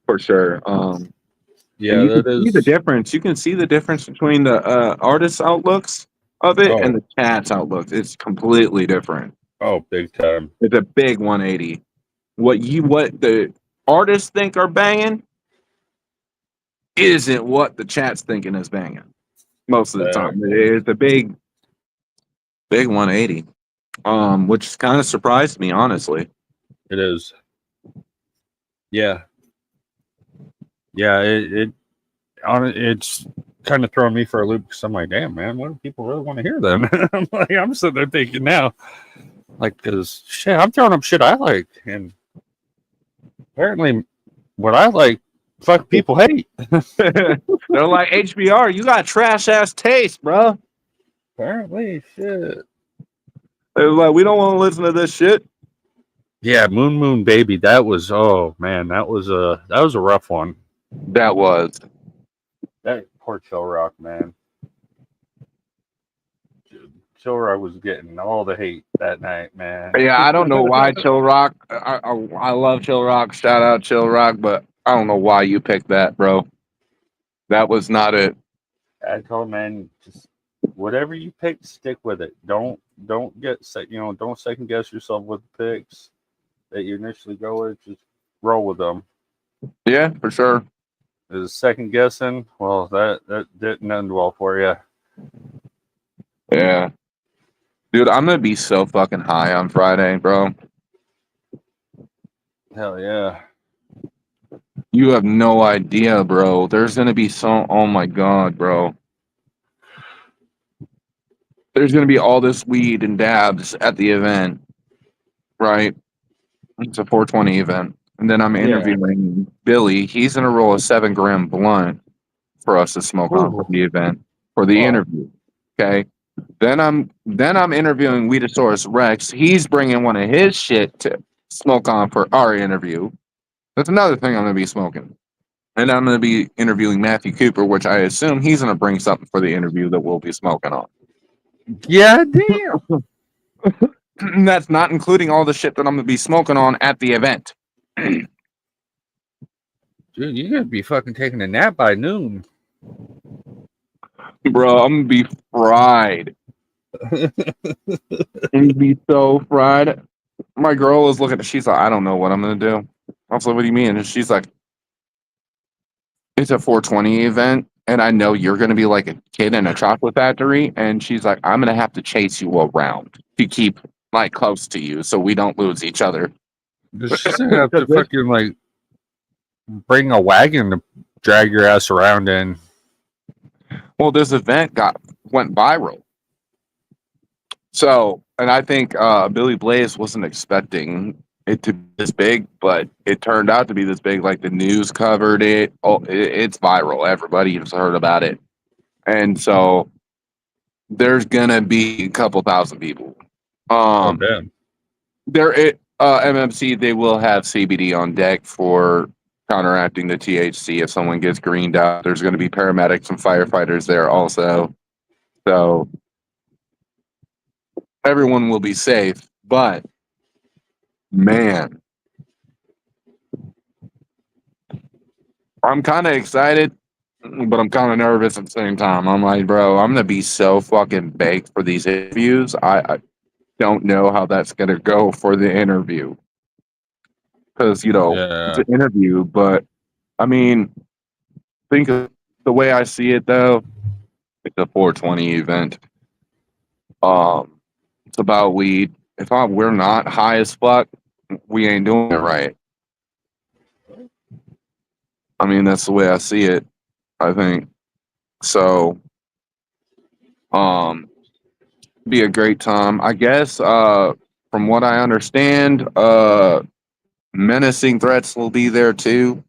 for sure. Yeah, you can see the difference. You can see the difference between the artist's outlooks of it and the chat's outlooks. It's completely different. Oh, big time. It's a big 180. What the artists think are banging isn't what the chat's thinking is banging most of the time. It's a big 180, which kind of surprised me, honestly. It is. Yeah. Yeah, it's kind of throwing me for a loop because I'm like, damn, man, what do people really want to hear then? I'm sitting there thinking now, like, because shit, I'm throwing up shit I like, and apparently, what I like, fuck people hate. They're like, HBR, you got trash ass taste, bro. Apparently, shit. They're like, we don't want to listen to this shit. Yeah, Moon Baby, that was oh man, that was a rough one. That was. That poor Chill Rock, man. Chill Rock was getting all the hate that night, man. Yeah, I don't know why Chill Rock. I love Chill Rock. Shout out Chill Rock, but I don't know why you picked that, bro. That was not it. I told him, man, just whatever you pick, stick with it. Don't get don't second guess yourself with the picks that you initially go with. Just roll with them. Yeah, for sure. Is second guessing? Well, that didn't end well for you. Yeah. Dude, I'm gonna be so fucking high on Friday, bro. Hell yeah. You have no idea, bro. There's gonna be oh my god, bro. There's gonna be all this weed and dabs at the event, right? It's a 420 event. And then I'm interviewing Billy. He's gonna roll a 7-gram blunt for us to smoke on for the event, for the interview. Okay. Then I'm interviewing Weedosaurus Rex. He's bringing one of his shit to smoke on for our interview. That's another thing I'm gonna be smoking. And I'm gonna be interviewing Matthew Cooper, which I assume he's gonna bring something for the interview that we'll be smoking on. Yeah, damn. And that's not including all the shit that I'm gonna be smoking on at the event. Dude, you're gonna be fucking taking a nap by noon. Bro, I'm gonna be fried. I'm gonna be so fried. My girl is looking at she's like, I don't know what I'm gonna do. I was like, what do you mean? And she's like, it's a 420 event, and I know you're gonna be like a kid in a chocolate factory. And she's like, I'm gonna have to chase you around to keep like close to you so we don't lose each other. She's gonna have to fucking like bring a wagon to drag your ass around in. Well, this event went viral. So, and I think Billy Blaze wasn't expecting it to be this big, but it turned out to be this big. Like the news covered it. Oh, it's viral. Everybody has heard about it. And so there's gonna be a couple thousand people. Damn. MMC, they will have CBD on deck for counteracting the THC if someone gets greened out. There's going to be paramedics and firefighters there also. So everyone will be safe. But, man, I'm kind of excited, but I'm kind of nervous at the same time. I'm like, bro, I'm going to be so fucking baked for these interviews. I don't know how that's going to go for the interview. Because, it's an interview, but I mean, think of the way I see it though. It's a 420 event. It's about weed. If we're not high as fuck, we ain't doing it right. I mean, that's the way I see it. I think so. Be a great time. I guess. From what I understand, menacing threats will be there too.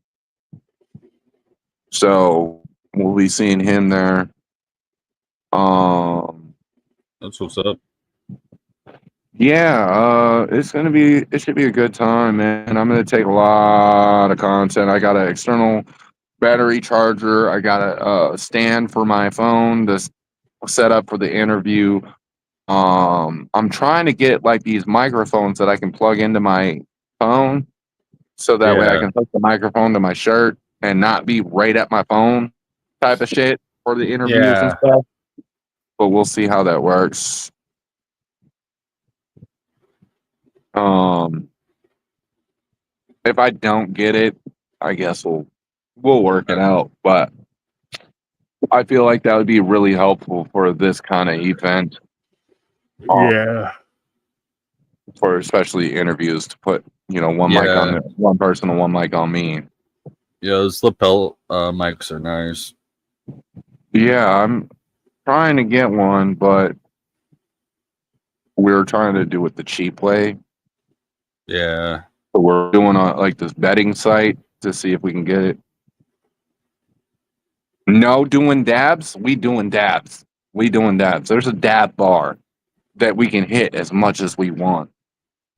So we'll be seeing him there. That's what's up. Yeah, it should be a good time, man. I'm gonna take a lot of content. I got an external battery charger. I got a stand for my phone to set up for the interview. I'm trying to get like these microphones that I can plug into my phone, so that way I can hook the microphone to my shirt and not be right at my phone type of shit for the interviews and stuff. But we'll see how that works. If I don't get it, I guess we'll work it out. But I feel like that would be really helpful for this kind of event. Yeah. For especially interviews to put You know, one mic on Yeah. one person and one mic on me. Yeah, those lapel mics are nice. Yeah, I'm trying to get one, but we're trying to do it the cheap way. Yeah. So we're doing like this betting site to see if we can get it. No, doing dabs. We doing dabs. We doing dabs. There's a dab bar that we can hit as much as we want.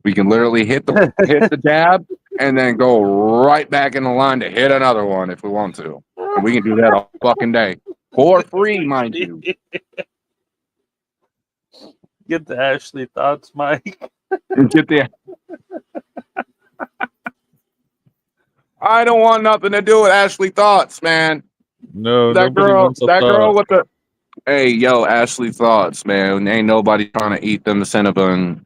We can literally hit the dab and then go right back in the line to hit another one if we want to. And we can do that all fucking day for free, mind you. Get the Ashley Thoughts, Mike. Get the. I don't want nothing to do with Ashley Thoughts, man. No, That nobody girl wants a thought. with the. Hey, yo, Ashley Thoughts, man. Ain't nobody trying to eat them Cinnabon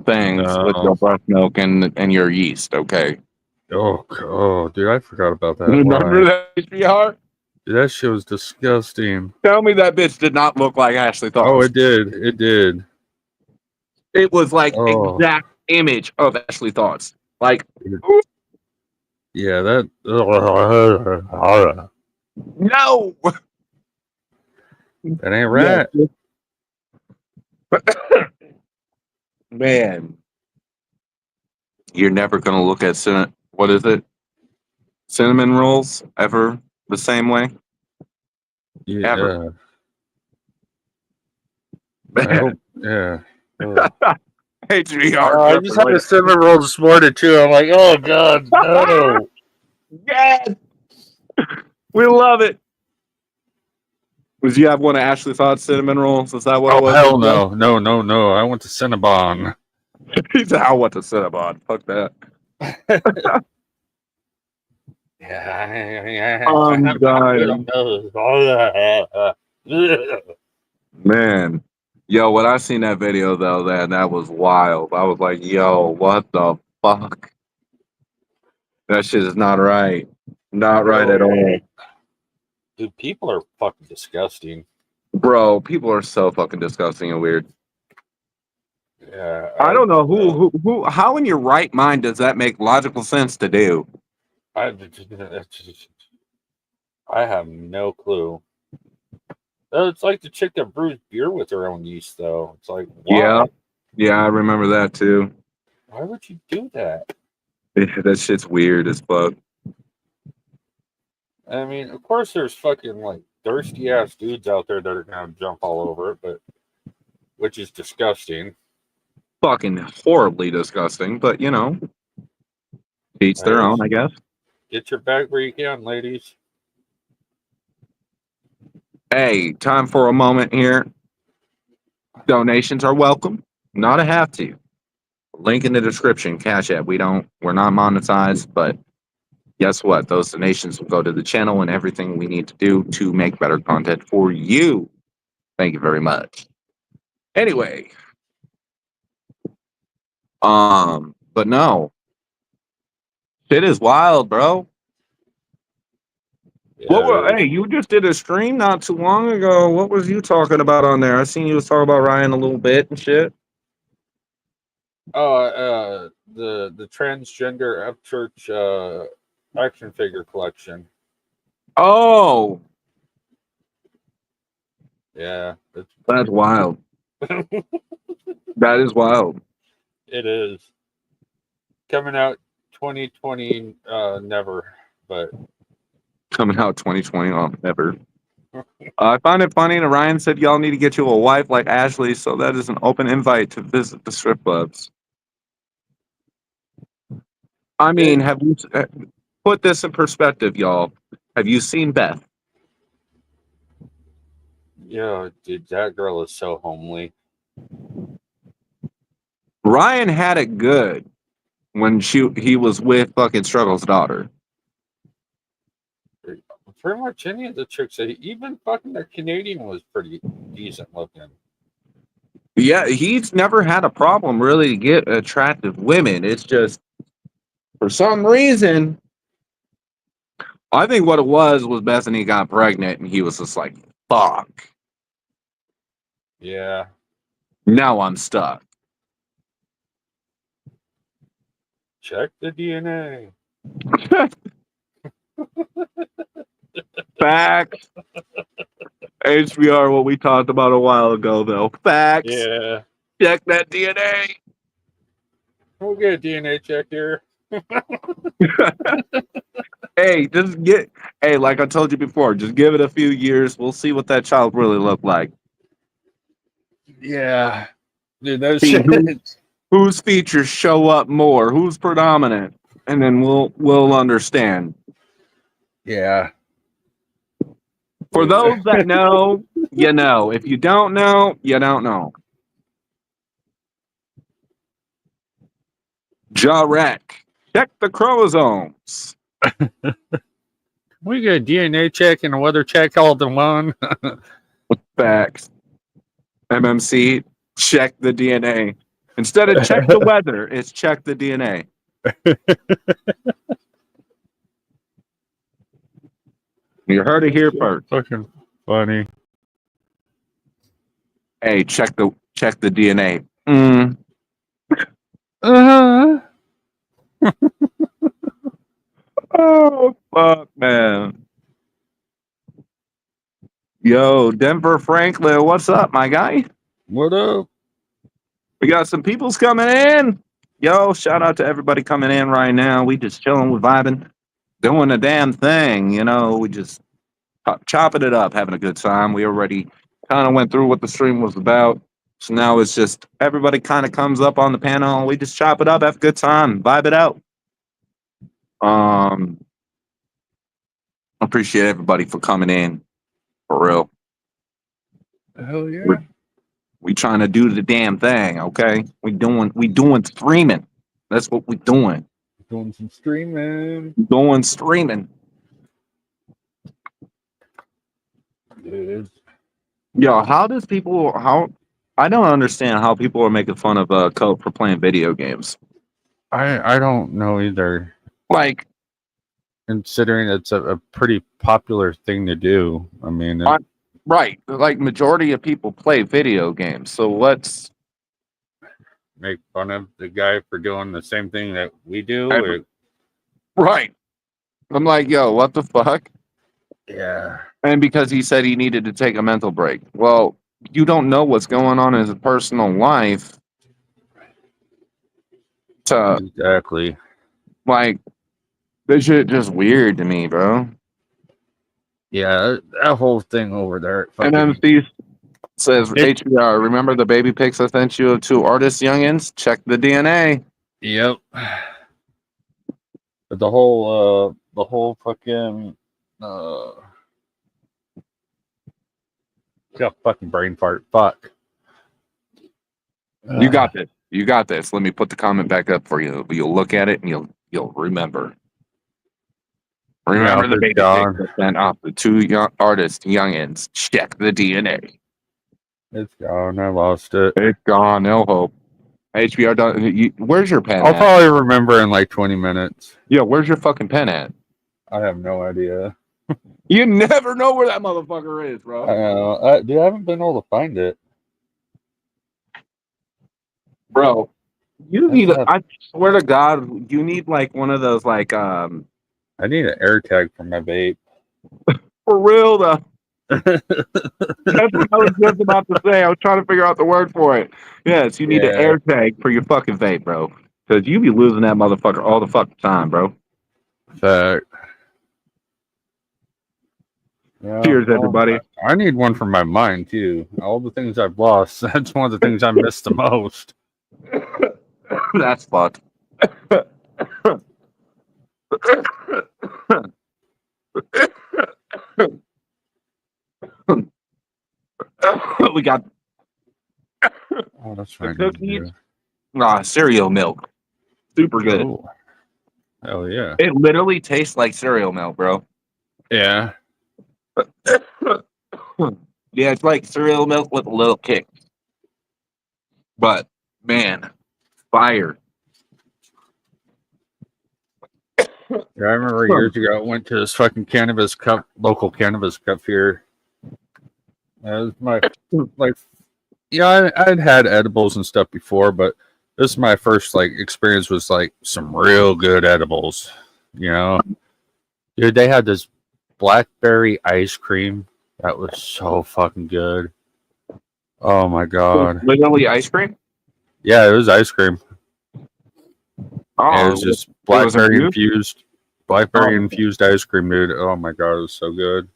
things with your No. breast milk and your yeast, okay? Oh, dude, I forgot about that. Remember Why? that HBR? Dude, that shit was disgusting. Tell me that bitch did not look like Ashley Thoughts. Oh, it did. It did. It was like Oh. exact image of Ashley Thoughts. Like, Yeah, that. no. That ain't right. Man, you're never gonna look at what is it? Cinnamon rolls ever the same way? Yeah. Ever. I hope. Yeah. Oh. HBR. I just had a cinnamon roll this morning too. I'm like, oh god, no. Yes. We love it. Would you have one of Ashley Thoughts cinnamon rolls? Is that what it Oh was? hell no, no! I want the Cinnabon. He said, I want the Cinnabon. Fuck that. Yeah, I'm dying. Yeah, Man. Yo, when I seen that video though, that was wild. I was like, yo, what the fuck? That shit is not right. Not right at all. dude, people are fucking disgusting. Bro, people are so fucking disgusting and weird. Yeah, I don't know who how in your right mind does that make logical sense to do? I have no clue. It's like the chick that brews beer with her own yeast, though. It's like, why? Yeah, I remember that too. Why would you do that? That shit's weird as fuck. I mean, of course, there's fucking like thirsty ass dudes out there that are gonna jump all over it, but which is disgusting. Fucking horribly disgusting, but you know, each their own, I guess. Get your bag where you can, ladies. Hey, time for a moment here. Donations are welcome, not a have to. Link in the description, Cash App. We're not monetized, but guess what? Those donations will go to the channel and everything we need to do to make better content for you. Thank you very much. Anyway, but no, shit is wild, bro. Yeah, Hey, you just did a stream not too long ago. What was you talking about on there? I seen you was talking about Ryan a little bit and shit. oh, the transgender F Church action figure collection. Oh, Yeah, that's wild. That is wild. it is coming out 2020. Never, but Coming out 2020. Oh, never. I find it funny that Ryan said y'all need to get you a wife like Ashley, so that is an open invite to visit the strip clubs. I mean, have you put this in perspective, y'all? Have you seen Beth? yeah, dude, that girl is so homely. Ryan had it good when he was with fucking Struggle's daughter. Pretty much any of the chicks, even fucking the Canadian was pretty decent looking. Yeah, he's never had a problem really to get attractive women. It's just for some reason, I think what it was Bethany got pregnant and he was just like, fuck. Yeah. Now I'm stuck. Check the DNA. Facts. HBR, what we talked about a while ago, though. Facts. Yeah. Check that DNA. We'll get a DNA check here. Hey, hey, like I told you before, just give it a few years. We'll see what that child really looked like. Yeah. Dude, those See, shit. Whose features show up more? Who's predominant? And then we'll understand. Yeah. For those that know, you know. If you don't know, you don't know. Jarek, check the chromosomes. We get a DNA check and a weather check all in one. Facts. MMC, check the DNA. Instead of check the weather, it's check the DNA. You heard it here first. Fucking funny. Hey, check the DNA. Uh-huh. Oh fuck, man. Yo, Denver Franklin, what's up, my guy? What up? We got some peoples coming in. Yo, shout out to everybody coming in right now. We just chilling, we vibing, doing the damn thing. You know, we just chopping it up, having a good time. We already kind of went through what the stream was about. So now it's just everybody kind of comes up on the panel. We just chop it up, have a good time, vibe it out. Appreciate everybody for coming in, for real. Hell yeah. We trying to do the damn thing, okay? We doing streaming. That's what we doing. Doing some streaming. Doing streaming. Dude. Yo, I don't understand how people are making fun of Cope for playing video games. I don't know either. Like, Considering it's a pretty popular thing to do. I mean, right. Like, majority of people play video games. So let's make fun of the guy for doing the same thing that we do. Right. I'm like, yo, what the fuck? Yeah. And because he said he needed to take a mental break. Well, you don't know what's going on in his personal life. Exactly. Like, this shit just weird to me, bro. Yeah, that whole thing over there. And then Steve says, HBR, remember the baby pics I sent you of 2 artist youngins? Check the DNA. Yep. But the whole fucking got fucking brain fart. Fuck. You got this. You got this. Let me put the comment back up for you. You'll look at it and you'll remember. Remember the baby pics I sent off the 2 young artist youngins. Check the DNA. It's gone. I lost it. It's gone. No hope. HBR, where's your pen I'll at? probably remember in like 20 minutes. Yeah, where's your fucking pen at? I have no idea. You never know where that motherfucker is, bro. Dude, I haven't been able to find it. Bro, you need, I swear to God, you need like one of those, like, I need an air tag for my vape. For real, though. That's what I was just about to say. I was trying to figure out the word for it. Yes, you need an air tag for your fucking vape, bro. Because you be losing that motherfucker all the fucking time, bro. Fact. Yeah, Cheers, everybody. I need one for my mind, too. All the things I've lost, that's one of the things I miss the most. That's fucked. We got that's right. cookies. Cereal milk. Super good. Oh. Hell yeah. It literally tastes like cereal milk, bro. Yeah. Yeah, it's like cereal milk with a little kick. But, man, fire. Yeah, I remember years ago I went to this fucking cannabis cup, local cannabis cup here. That was my, like, yeah, I'd had edibles and stuff before, but This is my first like experience with like some real good edibles. You know, dude, they had this blackberry ice cream that was so fucking good. Oh my god. Literally ice cream. Yeah, it was ice cream. And it was Oh, just it was blackberry infused? infused ice cream, dude. Oh my god, it was so good.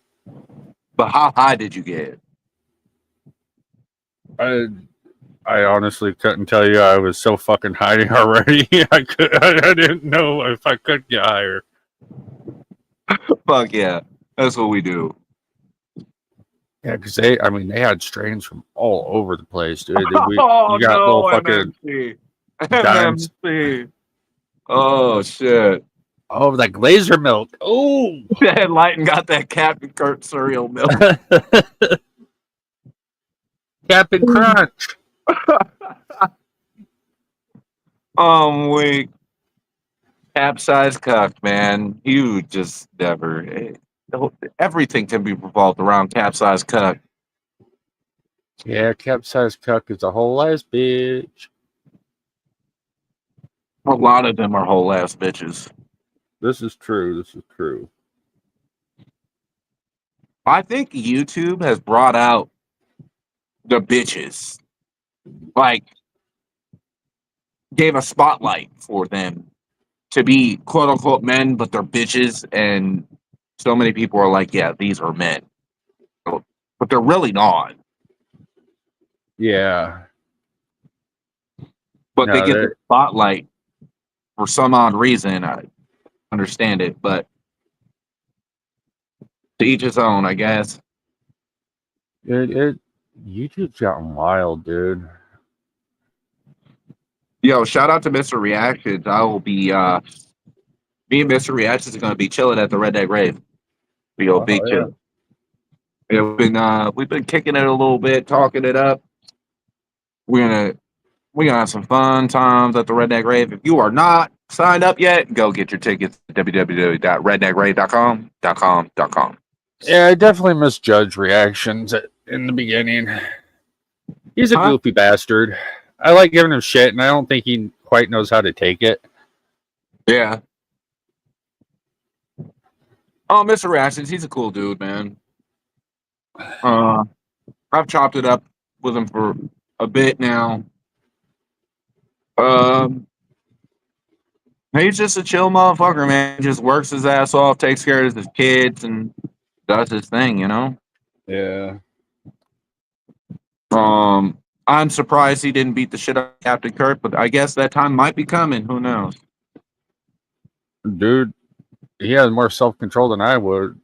But how high did you get? I honestly couldn't tell you. I was so fucking high already. I didn't know if I could get higher. Fuck yeah, that's what we do. Yeah, because they had strains from all over the place, dude. You got no, little fucking MMC. dimes. MMC. Oh shit. Oh, like laser milk. Oh, That Lighten got that Captain Kurt cereal milk. Captain Crunch. Wait. Capsized cuck, man. You just never. Everything can be revolved around capsized cuck. Yeah, capsized cuck is a whole ass bitch. A lot of them are whole ass bitches. This is true. This is true. I think YouTube has brought out the bitches. Like, gave a spotlight for them to be quote unquote men, but they're bitches. And so many people are like, yeah, these are men. But they're really not. Yeah. But No, they get the spotlight for some odd reason. I understand it, but to each his own, I guess. YouTube's gotten wild, dude. Yo, shout out to Mr. Reactions. I will be me and Mr. Reactions are gonna be chilling at the Redneck Rave. We'll be chill. Yeah, we've been kicking it a little bit, talking it up. We're gonna have some fun times at the Redneck Rave. If you are not signed up yet, go get your tickets at www.redneckrave.com. Yeah, I definitely misjudged reactions in the beginning. He's a goofy bastard. I like giving him shit, and I don't think he quite knows how to take it. Yeah. Oh, Mr. Reactions, he's a cool dude, man. I've chopped it up with him for a bit now. He's just a chill motherfucker, man. He just works his ass off, takes care of his kids, and does his thing, you know? Yeah. I'm surprised he didn't beat the shit out of Captain Kurt, but I guess that time might be coming. Who knows? Dude, he has more self-control than I would.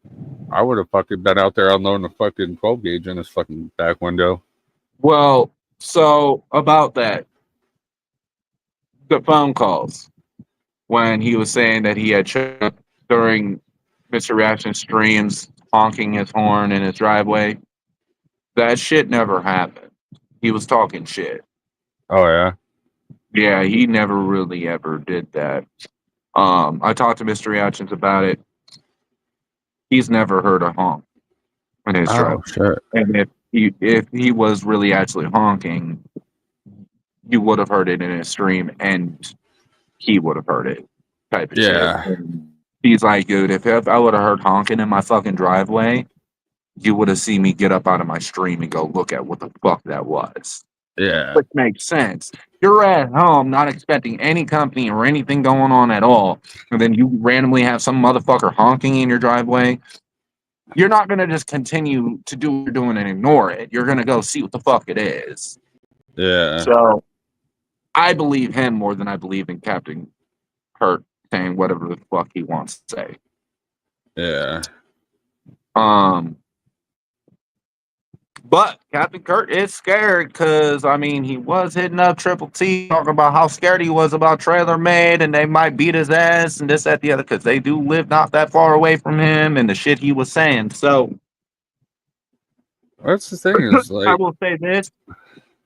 I would have fucking been out there unloading a fucking 12 gauge in his fucking back window. Well, so about that, the phone calls when he was saying that he had showed up during Mr. Reaction streams, honking his horn in his driveway. That shit never happened. He was talking shit. Oh, yeah? Yeah, he never really ever did that. I talked to Mr. Reactions about it. He's never heard a honk in his driveway. Shit. And if he was really actually honking, you would have heard it in his stream, and he would have heard it. Type of shit. And he's like, dude, if I would have heard honking in my fucking driveway, you would have seen me get up out of my stream and go look at what the fuck that was. Yeah. Which makes sense. You're at home not expecting any company or anything going on at all, and then you randomly have some motherfucker honking in your driveway. You're not going to just continue to do what you're doing and ignore it. You're going to go see what the fuck it is. Yeah. So I believe him more than I believe in Captain Kurt saying whatever the fuck he wants to say. Yeah. But Captain Kurt is scared because, I mean, he was hitting up Triple T, talking about how scared he was about Trailer Made and they might beat his ass and this, that, the other, because they do live not that far away from him and the shit he was saying. So, that's the thing is, like, I will say this.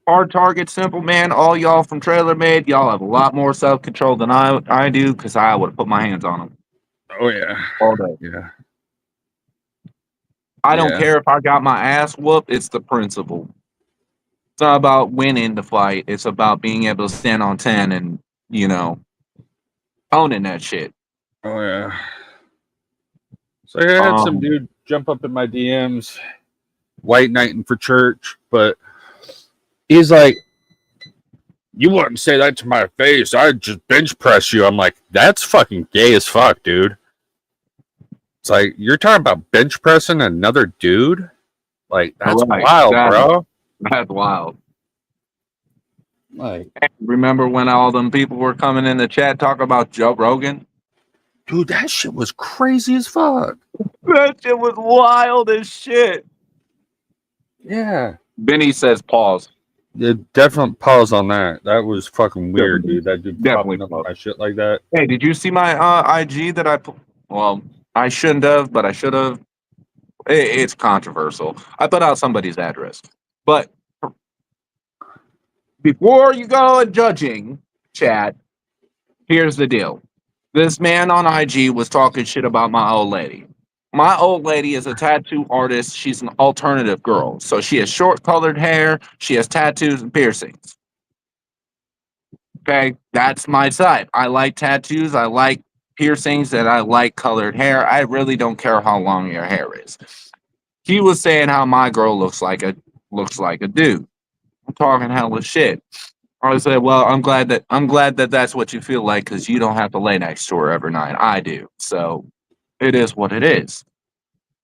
Hard Target, Simple Man, all y'all from Trailer Made, y'all have a lot more self-control than I do because I would have put my hands on them. Oh, yeah. All day. Yeah. I don't care if I got my ass whooped. It's the principle. It's not about winning the fight. It's about being able to stand on 10 and, you know, owning that shit. Oh yeah. So I had some Um, dude jump up in my DMs, white knighting for church, but he's like, "You wouldn't say that to my face. I'd just bench press you." I'm like, "That's fucking gay as fuck, dude." It's like you're talking about bench pressing another dude. Like that's right, wild, bro. that's wild. Like, Remember when all them people were coming in the chat talking about Joe Rogan? dude, that shit was crazy as fuck. That shit was wild as shit. Yeah. Benny says pause. Definitely pause on that. That was fucking weird, dude. That dude Definitely popping up pause. on my shit like that. Hey, did you see my IG that I put? Well, I shouldn't have, but I should have. It's controversial. I put out somebody's address. But before you go and judging, chat, here's the deal. This man on IG was talking shit about my old lady. My old lady is a tattoo artist. She's an alternative girl. So she has short colored hair. She has tattoos and piercings. Okay, that's my side. I like tattoos. I like piercings, and I like colored hair. I really don't care how long your hair is. He was saying how my girl looks like a dude. I'm talking hella shit. I said, well, I'm glad that that's what you feel like because you don't have to lay next to her every night. I do. So it is what it is.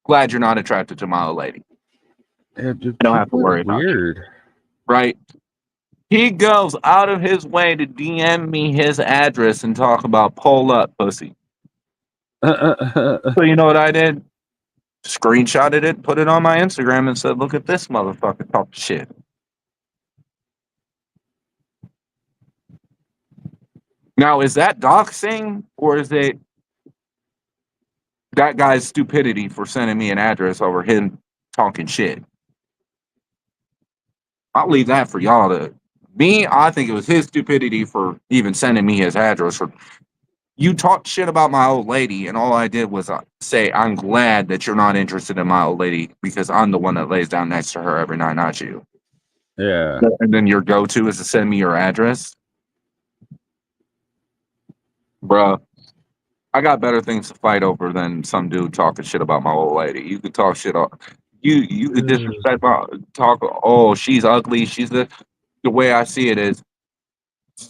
Glad you're not attracted to my old lady. Yeah, dude, I don't have to people are worry about it. weird. Right? He goes out of his way to DM me his address and talk about pull up pussy. So you know what I did? Screenshotted it, put it on my Instagram, and said, "Look at this motherfucker talk shit." Now, is that doxing or is it that guy's stupidity for sending me an address over him talking shit? I'll leave that for y'all to. Me, I think it was his stupidity for even sending me his address. You talked shit about my old lady, and all I did was say, I'm glad that you're not interested in my old lady because I'm the one that lays down next to her every night, not you. Yeah. And then your go-to is to send me your address? Bruh, I got better things to fight over than some dude talking shit about my old lady. You could talk shit on... You could disrespect talk, oh, she's ugly, she's the way I see it is,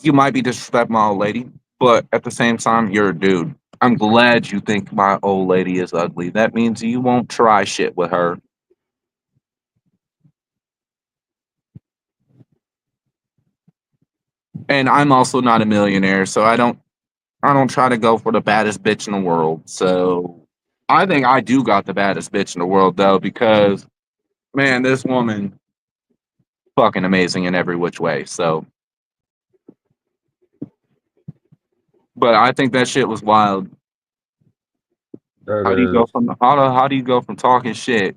you might be disrespecting my old lady, but at the same time, you're a dude. I'm glad you think my old lady is ugly. That means you won't try shit with her. And I'm also not a millionaire, so I don't try to go for the baddest bitch in the world. So I think I do got the baddest bitch in the world though, because man, this woman fucking amazing in every which way. So but I think that shit was wild. How do you go from how do you go from talking shit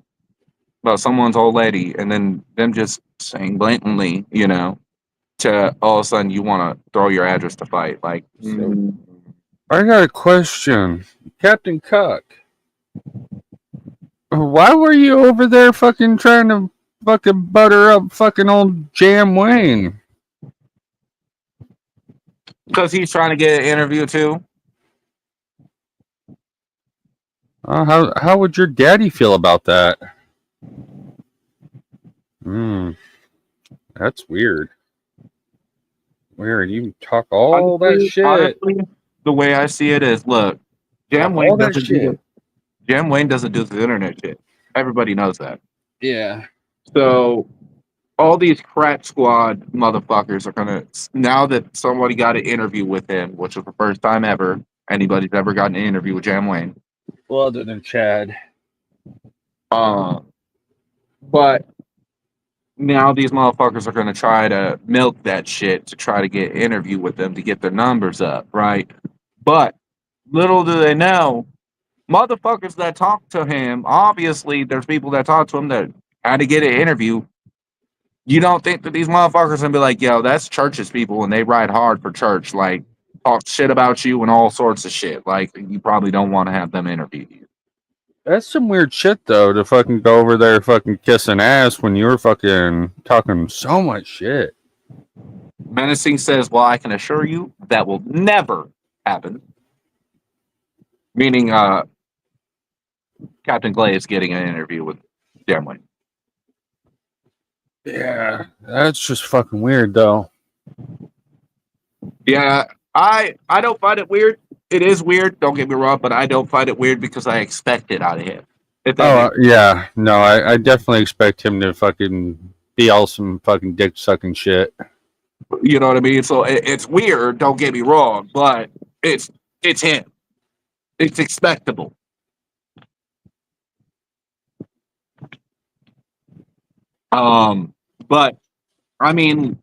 about someone's old lady and then them just saying blatantly, you know, to all of a sudden you want to throw your address to fight? Like, So, I got a question, Captain Cuck. Why were you over there fucking trying to fucking butter up fucking old Jam Wayne? because he's trying to get an interview too. How would your daddy feel about that? That's weird. Weird. You talk all that shit. Honestly, the way I see it is, look, Jam Wayne doesn't do the internet shit. Everybody knows that. Yeah. So all these crack squad motherfuckers are gonna, now that somebody got an interview with him, which was the first time ever anybody's ever gotten an interview with Jam Wayne. Well, other than Chad. But now these motherfuckers are gonna try to milk that shit to try to get an interview with them to get their numbers up, right? But little do they know, motherfuckers that talk to him, obviously there's people that talk to him that had to get an interview. You don't think that these motherfuckers gonna be like, yo, that's church's people and they ride hard for church, like talk shit about you and all sorts of shit. Like you probably don't want to have them interview you. That's some weird shit though, to fucking go over there fucking kissing ass when you were fucking talking so much shit. Menacing says, well, I can assure you that will never happen. Meaning Captain Glaze getting an interview with Jamway. Yeah, that's just fucking weird though. Yeah, I don't find it weird. It is weird, don't get me wrong, but I don't find it weird because I expect it out of him. If that makes Yeah, no, I definitely expect him to fucking be all some fucking dick sucking shit. you know what I mean? So it's weird, don't get me wrong, but it's him. It's expectable. But I mean,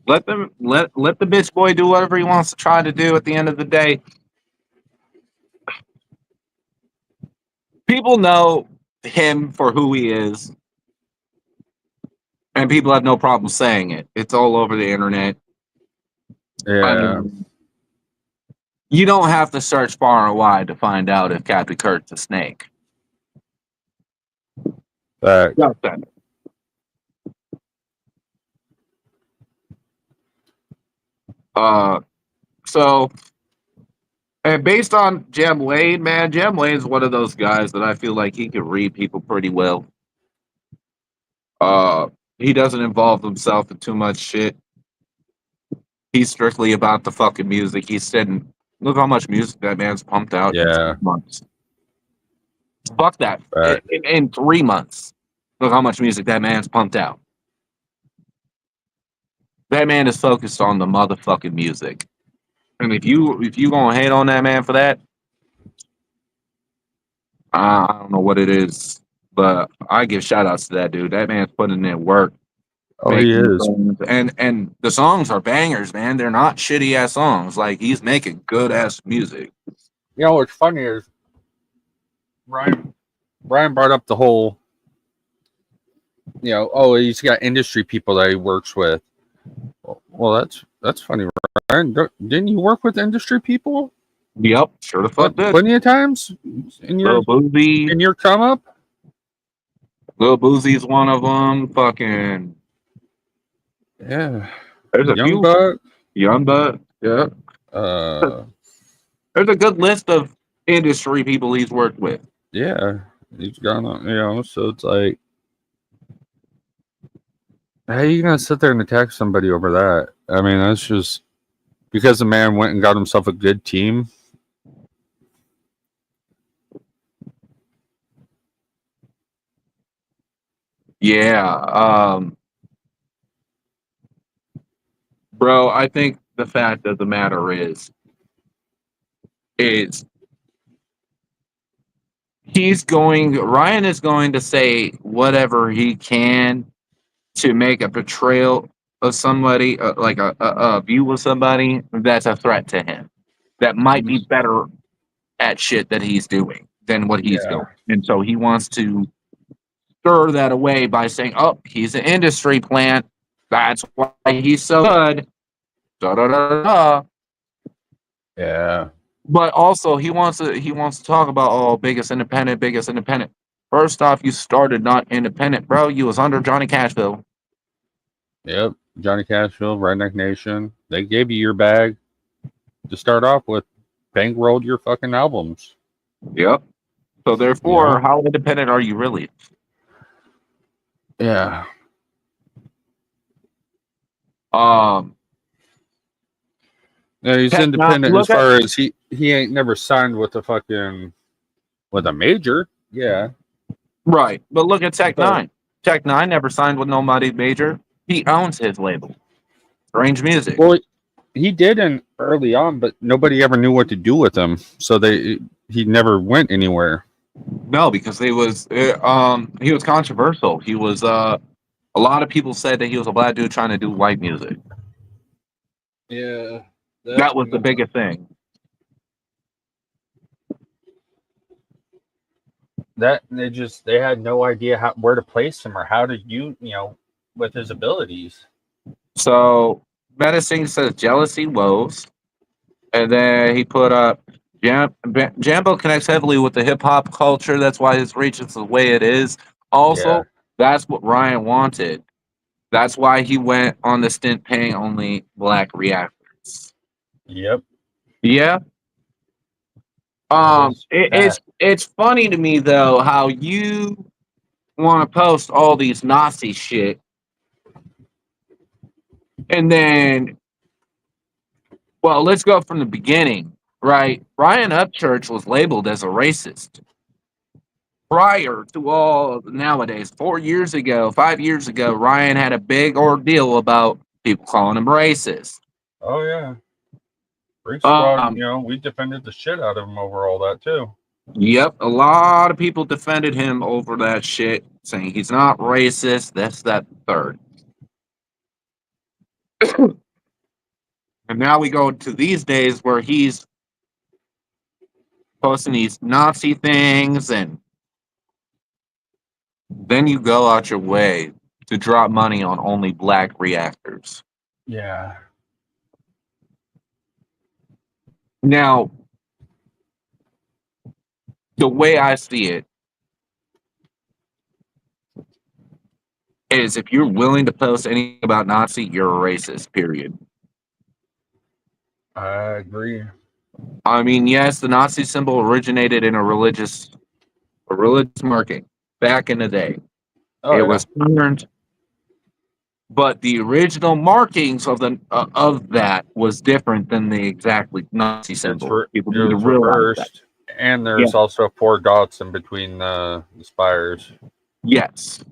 let the bitch boy do whatever he wants to try to do. At the end of the day, people know him for who he is, and people have no problem saying it. It's all over the internet. Yeah, I mean, you don't have to search far and wide to find out if Captain Kirk's a snake. fact. Just that. So, and based on Jem Wade, man, Jem Wade is one of those guys that I feel like he can read people pretty well. He doesn't involve himself in too much shit. He's strictly about the fucking music. He's said, look how much music that man's pumped out in Yeah. 3 months. Fuck that. Right. In 3 months, look how much music that man's pumped out. That man is focused on the motherfucking music. And if you gonna hate on that man for that, I don't know what it is, but I give shout outs to that dude. That man's putting in work. Oh, he making is. songs. And the songs are bangers, man. They're not shitty ass songs. Like, he's making good ass music. You know what's funny is Brian brought up the whole, he's got industry people that he works with. Well, that's funny, Brian. Didn't you work with industry people? Yep, sure the fuck did. Plenty of times in Lil Boozy. your come up. Lil Boozy's one of them. Fucking. Yeah. There's a Young few. Buck. Young Buck. Yeah. There's a good list of industry people he's worked with. Yeah. He's gone on, so it's like, how are you gonna sit there and attack somebody over that? I mean, that's just because the man went and got himself a good team. Yeah. Bro, I think the fact of the matter is Ryan is going to say whatever he can to make a portrayal of somebody, like a view of somebody that's a threat to him, that might be better at shit that he's doing than what he's doing. And so he wants to stir that away by saying, oh, he's an industry plant. That's why he's so good. Da, da, da, da. Yeah. But also he wants to talk about biggest independent. First off, you started not independent, bro. You was under Johnny Cashville. Yep. Johnny Cashville, Redneck Nation. They gave you your bag to start off with. Bankrolled your fucking albums. Yep. So therefore, how independent are you really? Yeah. Yeah, he's independent as far as he ain't never signed with a major. Yeah. Right. But look at Tech Nine. Tech Nine never signed with nobody major. He owns his label. Strange Music. Well, he did early on, but nobody ever knew what to do with him. So he never went anywhere. No, because he was controversial. He was a lot of people said that he was a black dude trying to do white music. Yeah. That was the biggest thing. That they had no idea where to place him or how to with his abilities. So Menacing says jealousy woes, and then he put up Jambo connects heavily with the hip hop culture. That's why his reach is the way it is. Yeah. Also, that's what Ryan wanted. That's why he went on the stint paying only black reactors. Yep. Yeah. That is that. It's funny to me though how you want to post all these Nazi shit, and then, well, let's go from the beginning, right? Ryan Upchurch was labeled as a racist prior to all nowadays. 4 years ago, 5 years ago, Ryan had a big ordeal about people calling him racist. Oh yeah. Freak Squad, Um, we defended the shit out of him over all that too. Yep, a lot of people defended him over that shit, saying he's not racist. That's that third. And now we go to these days where he's posting these Nazi things, and then you go out your way to drop money on only black reactors. Yeah. Now, the way I see it is if you're willing to post anything about Nazi, you're a racist, period. I agree. I mean, yes, the Nazi symbol originated in a religious marking back in the day. Oh It yeah. was turned, but the original markings of that was different than the exactly Nazi symbol. People It need to was realize that. reversed. And Yeah. there's also 4 dots in between the spires. Yes.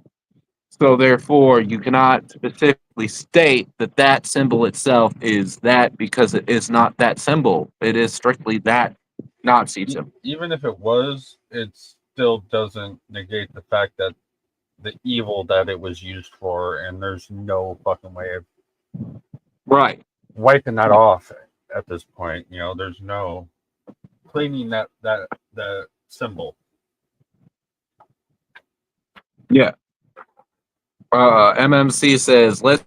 So therefore, you cannot specifically state that that symbol itself is that because it is not that symbol. It is strictly that Nazi symbol. Even if it was, it still doesn't negate the fact that the evil that it was used for, and there's no fucking way of Right. wiping that off at this point. There's no cleaning that symbol. Yeah. MMC says, let's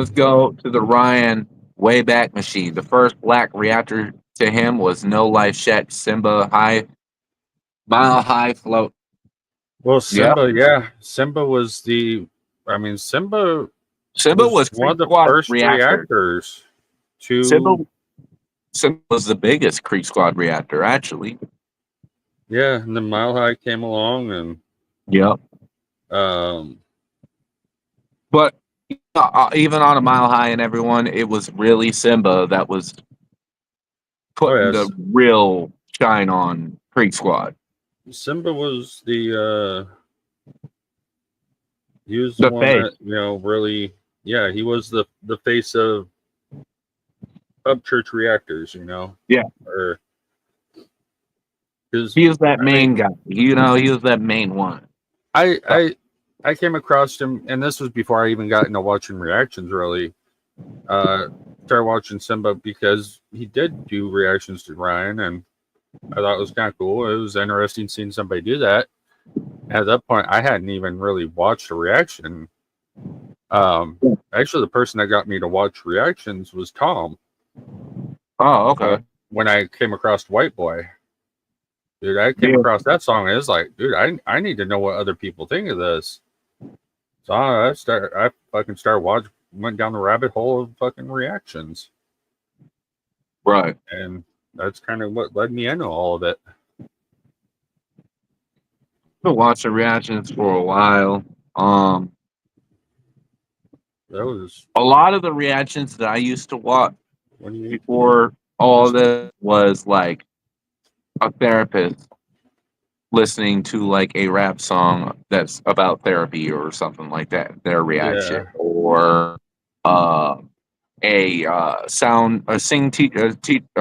go to the Ryan Wayback Machine. The first black reactor to him was No Life Shet Simba Mile High Float. Well, Simba, Simba was Simba was one of the Creek Squad first reactors to. Simba was the biggest Creek Squad reactor, actually. Yeah, and then Mile High came along, and yep. But even on a Mile High and everyone, it was really Simba that was putting the real shine on Creek Squad. Simba was he was the one face. That really, he was the face of Upchurch reactors, Yeah. Or he was that main guy. He was that main one. I came across him, and this was before I even got into watching reactions, really. Started watching Simba because he did do reactions to Ryan, and I thought it was kind of cool. It was interesting seeing somebody do that. At that point, I hadn't even really watched a reaction. Actually, the person that got me to watch reactions was Tom. Oh, okay. When I came across White Boy. Dude, I came across that song, and it's like, dude, I need to know what other people think of this. So I fucking went down the rabbit hole of fucking reactions. Right. And that's kind of what led me into all of it. I've been watching reactions for a while. That was a lot of the reactions that I used to watch before all of this was like a therapist listening to like a rap song that's about therapy or something like that, their reaction, or a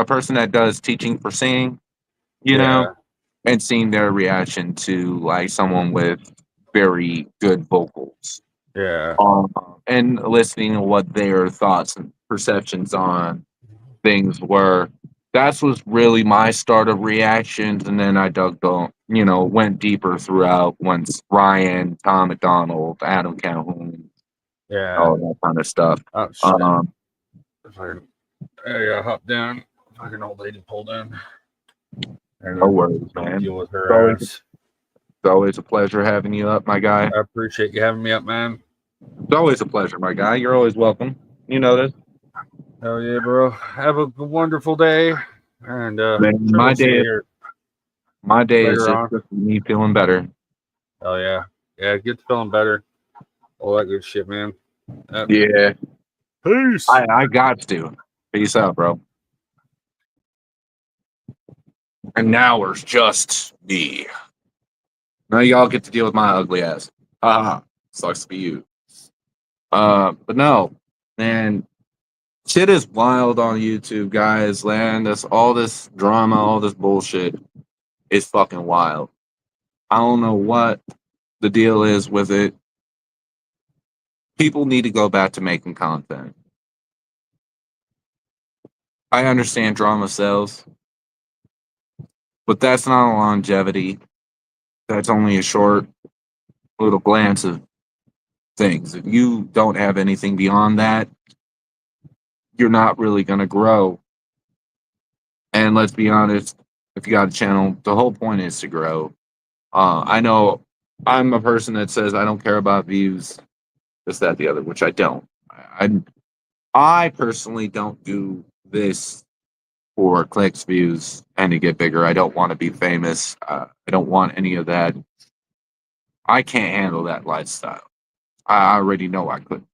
person that does teaching for singing, and seeing their reaction to like someone with very good vocals. Yeah. And listening to what their thoughts and perceptions on things were. That was really my start of reactions, and then I went deeper throughout once Ryan, Tom McDonald, Adam Calhoun, all that kind of stuff. Oh, shit. I gotta hop down. Fucking old lady pulled in. And No then worries, man. deal with It's her always, ass. it's always a pleasure having you up, my guy. I appreciate you having me up, man. It's always a pleasure, my guy. You're always welcome. You know this. Hell yeah, bro. Have a wonderful day. And Man, sure we'll see you here my day is later just on. me feeling better. Oh yeah. Yeah, get to feeling better. All that good shit, man. Yeah, Peace. I got to. Peace out, bro. And now it's just me. Now y'all get to deal with my ugly ass. Haha. Sucks to be you. But no, man, shit is wild on YouTube, guys. Man, that's all this drama, all this bullshit is fucking wild. I don't know what the deal is with it. People need to go back to making content. I understand drama sells, but that's not a longevity. That's only a short little glance of things. If you don't have anything beyond that, you're not really going to grow. And let's be honest, if you got a channel, the whole point is to grow. I know I'm a person that says I don't care about views, this, that, the other, which I don't. I personally don't do this for clicks, views, and to get bigger. I don't want to be famous. I don't want any of that. I can't handle that lifestyle. I already know I couldn't.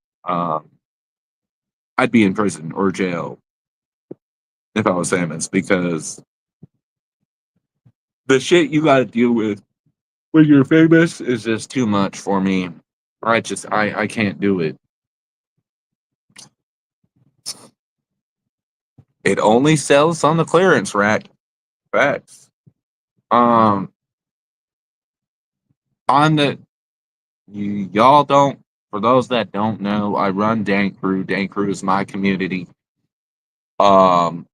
I'd be in prison or jail if I was famous because the shit you got to deal with when you're famous is just too much for me. I can't do it. It only sells on the clearance rack. Facts. On the y'all don't. For those that don't know, I run Dank Crew. Dank Crew is my community. I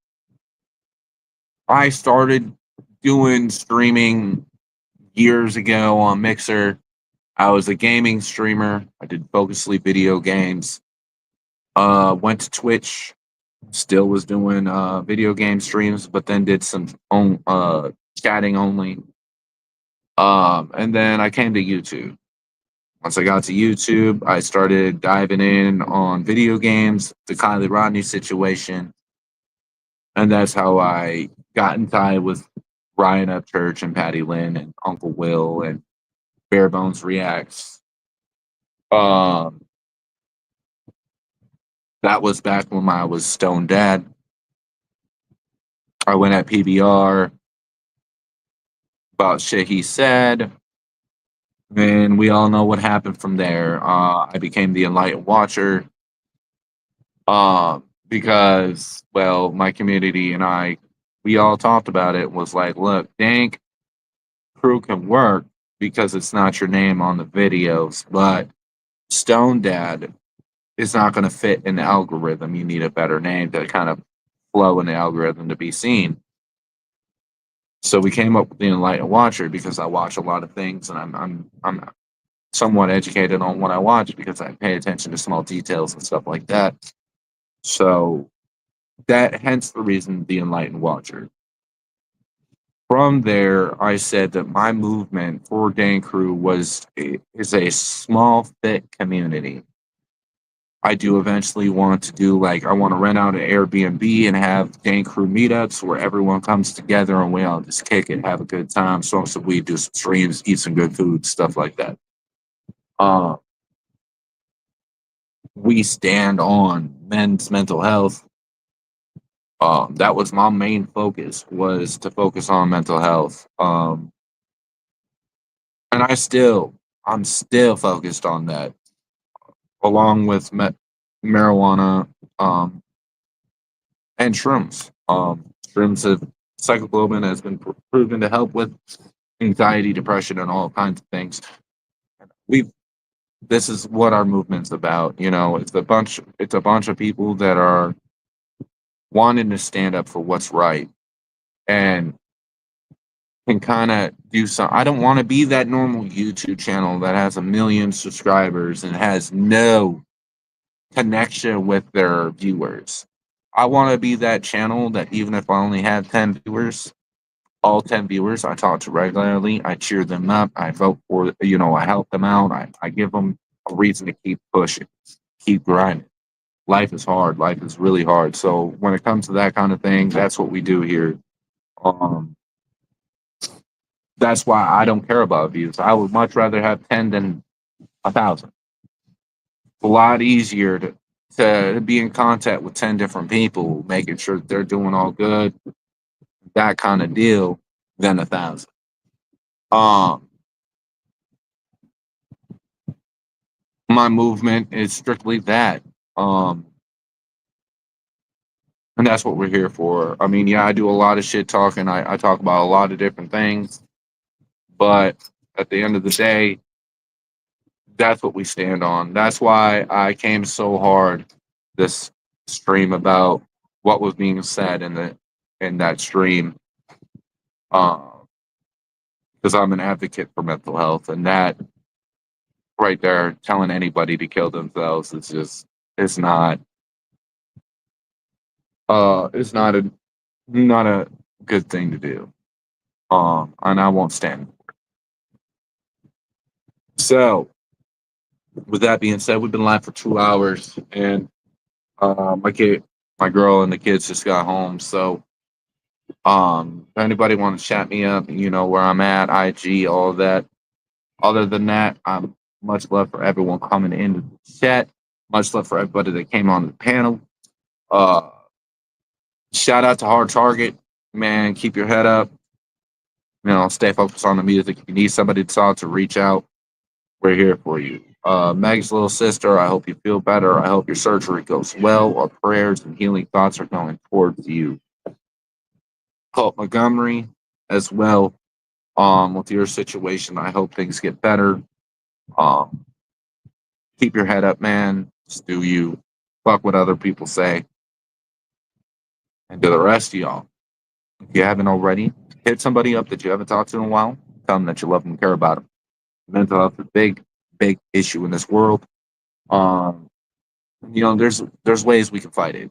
started doing streaming years ago on Mixer. I was a gaming streamer. I did Focus Sleep video games. Went to Twitch. Still was doing video game streams, but then did some chatting only. And then I came to YouTube. Once I got to YouTube, I started diving in on video games, the Kylie Rodney situation. And that's how I got in tie with Ryan Upchurch and Patty Lynn and Uncle Will and Bare Bones Reacts. That was back when I was Stone Dad. I went at PBR about shit he said. And we all know what happened from there. I became the Enlightened Watcher because, well, my community and we all talked about it. Was like, look, Dank Crew can work because it's not your name on the videos, but Stone Dad is not going to fit in the algorithm. You need a better name to kind of flow in the algorithm to be seen. So we came up with the Enlightened Watcher because I watch a lot of things and I'm somewhat educated on what I watch because I pay attention to small details and stuff like that. So hence the reason the Enlightened Watcher. From there, I said that my movement for Dank Crew is a small fit community. I do eventually want to do I want to rent out an Airbnb and have Dank Crew meetups where everyone comes together and we all just kick it, have a good time, smoke some weed, do some streams, eat some good food, stuff like that. We stand on men's mental health. That was my main focus, was to focus on mental health. And I'm still focused on that, along with marijuana and shrooms. Psychoglobin has been proven to help with anxiety, depression, and all kinds of things. This is what our movement's about. It's a bunch of people that are wanting to stand up for what's right and can kind of do some. I don't want to be that normal YouTube channel that has 1 million subscribers and has no connection with their viewers. I want to be that channel that even if I only have 10 viewers, all 10 viewers I talk to regularly. I cheer them up. I vote for, I help them out. I give them a reason to keep pushing, keep grinding. Life is hard. Life is really hard. So when it comes to that kind of thing, that's what we do here. Um, that's why I don't care about views. I would much rather have 10 than 1,000. A lot easier to be in contact with 10 different people, making sure that they're doing all good, that kind of deal, than 1,000. My movement is strictly that. And that's what we're here for. I mean, yeah, I do a lot of shit talking. I talk about a lot of different things, but at the end of the day, that's what we stand on. That's why I came so hard this stream about what was being said in that stream. Because I'm an advocate for mental health, and that right there, telling anybody to kill themselves is just it's not it's not a good thing to do. And I won't stand for it. So with that being said, we've been live for 2 hours, and my girl and the kids just got home. So if anybody want to chat me up, you know where I'm at, IG, all of that. Other than that, I'm much love for everyone coming into the chat. Much love for everybody that came on the panel. Shout out to Hard Target, man. Keep your head up. Stay focused on the music. If you need somebody to talk to, reach out. We're here for you. Meg's little sister, I hope you feel better. I hope your surgery goes well. Our prayers and healing thoughts are going towards you. Colt Montgomery, as well. With your situation, I hope things get better. Keep your head up, man. Just do you. Fuck what other people say. And to the rest of y'all, if you haven't already, hit somebody up that you haven't talked to in a while. Tell them that you love them and care about them. Mental health is a big, big issue in this world. There's ways we can fight it.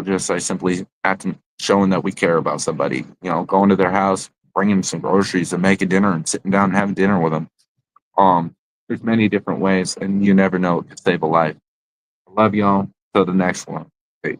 Just by simply acting, showing that we care about somebody. Going to their house, bringing them some groceries, and making dinner, and sitting down and having dinner with them. There's many different ways, and you never know, it could save a life. I love y'all. Till the next one. Peace.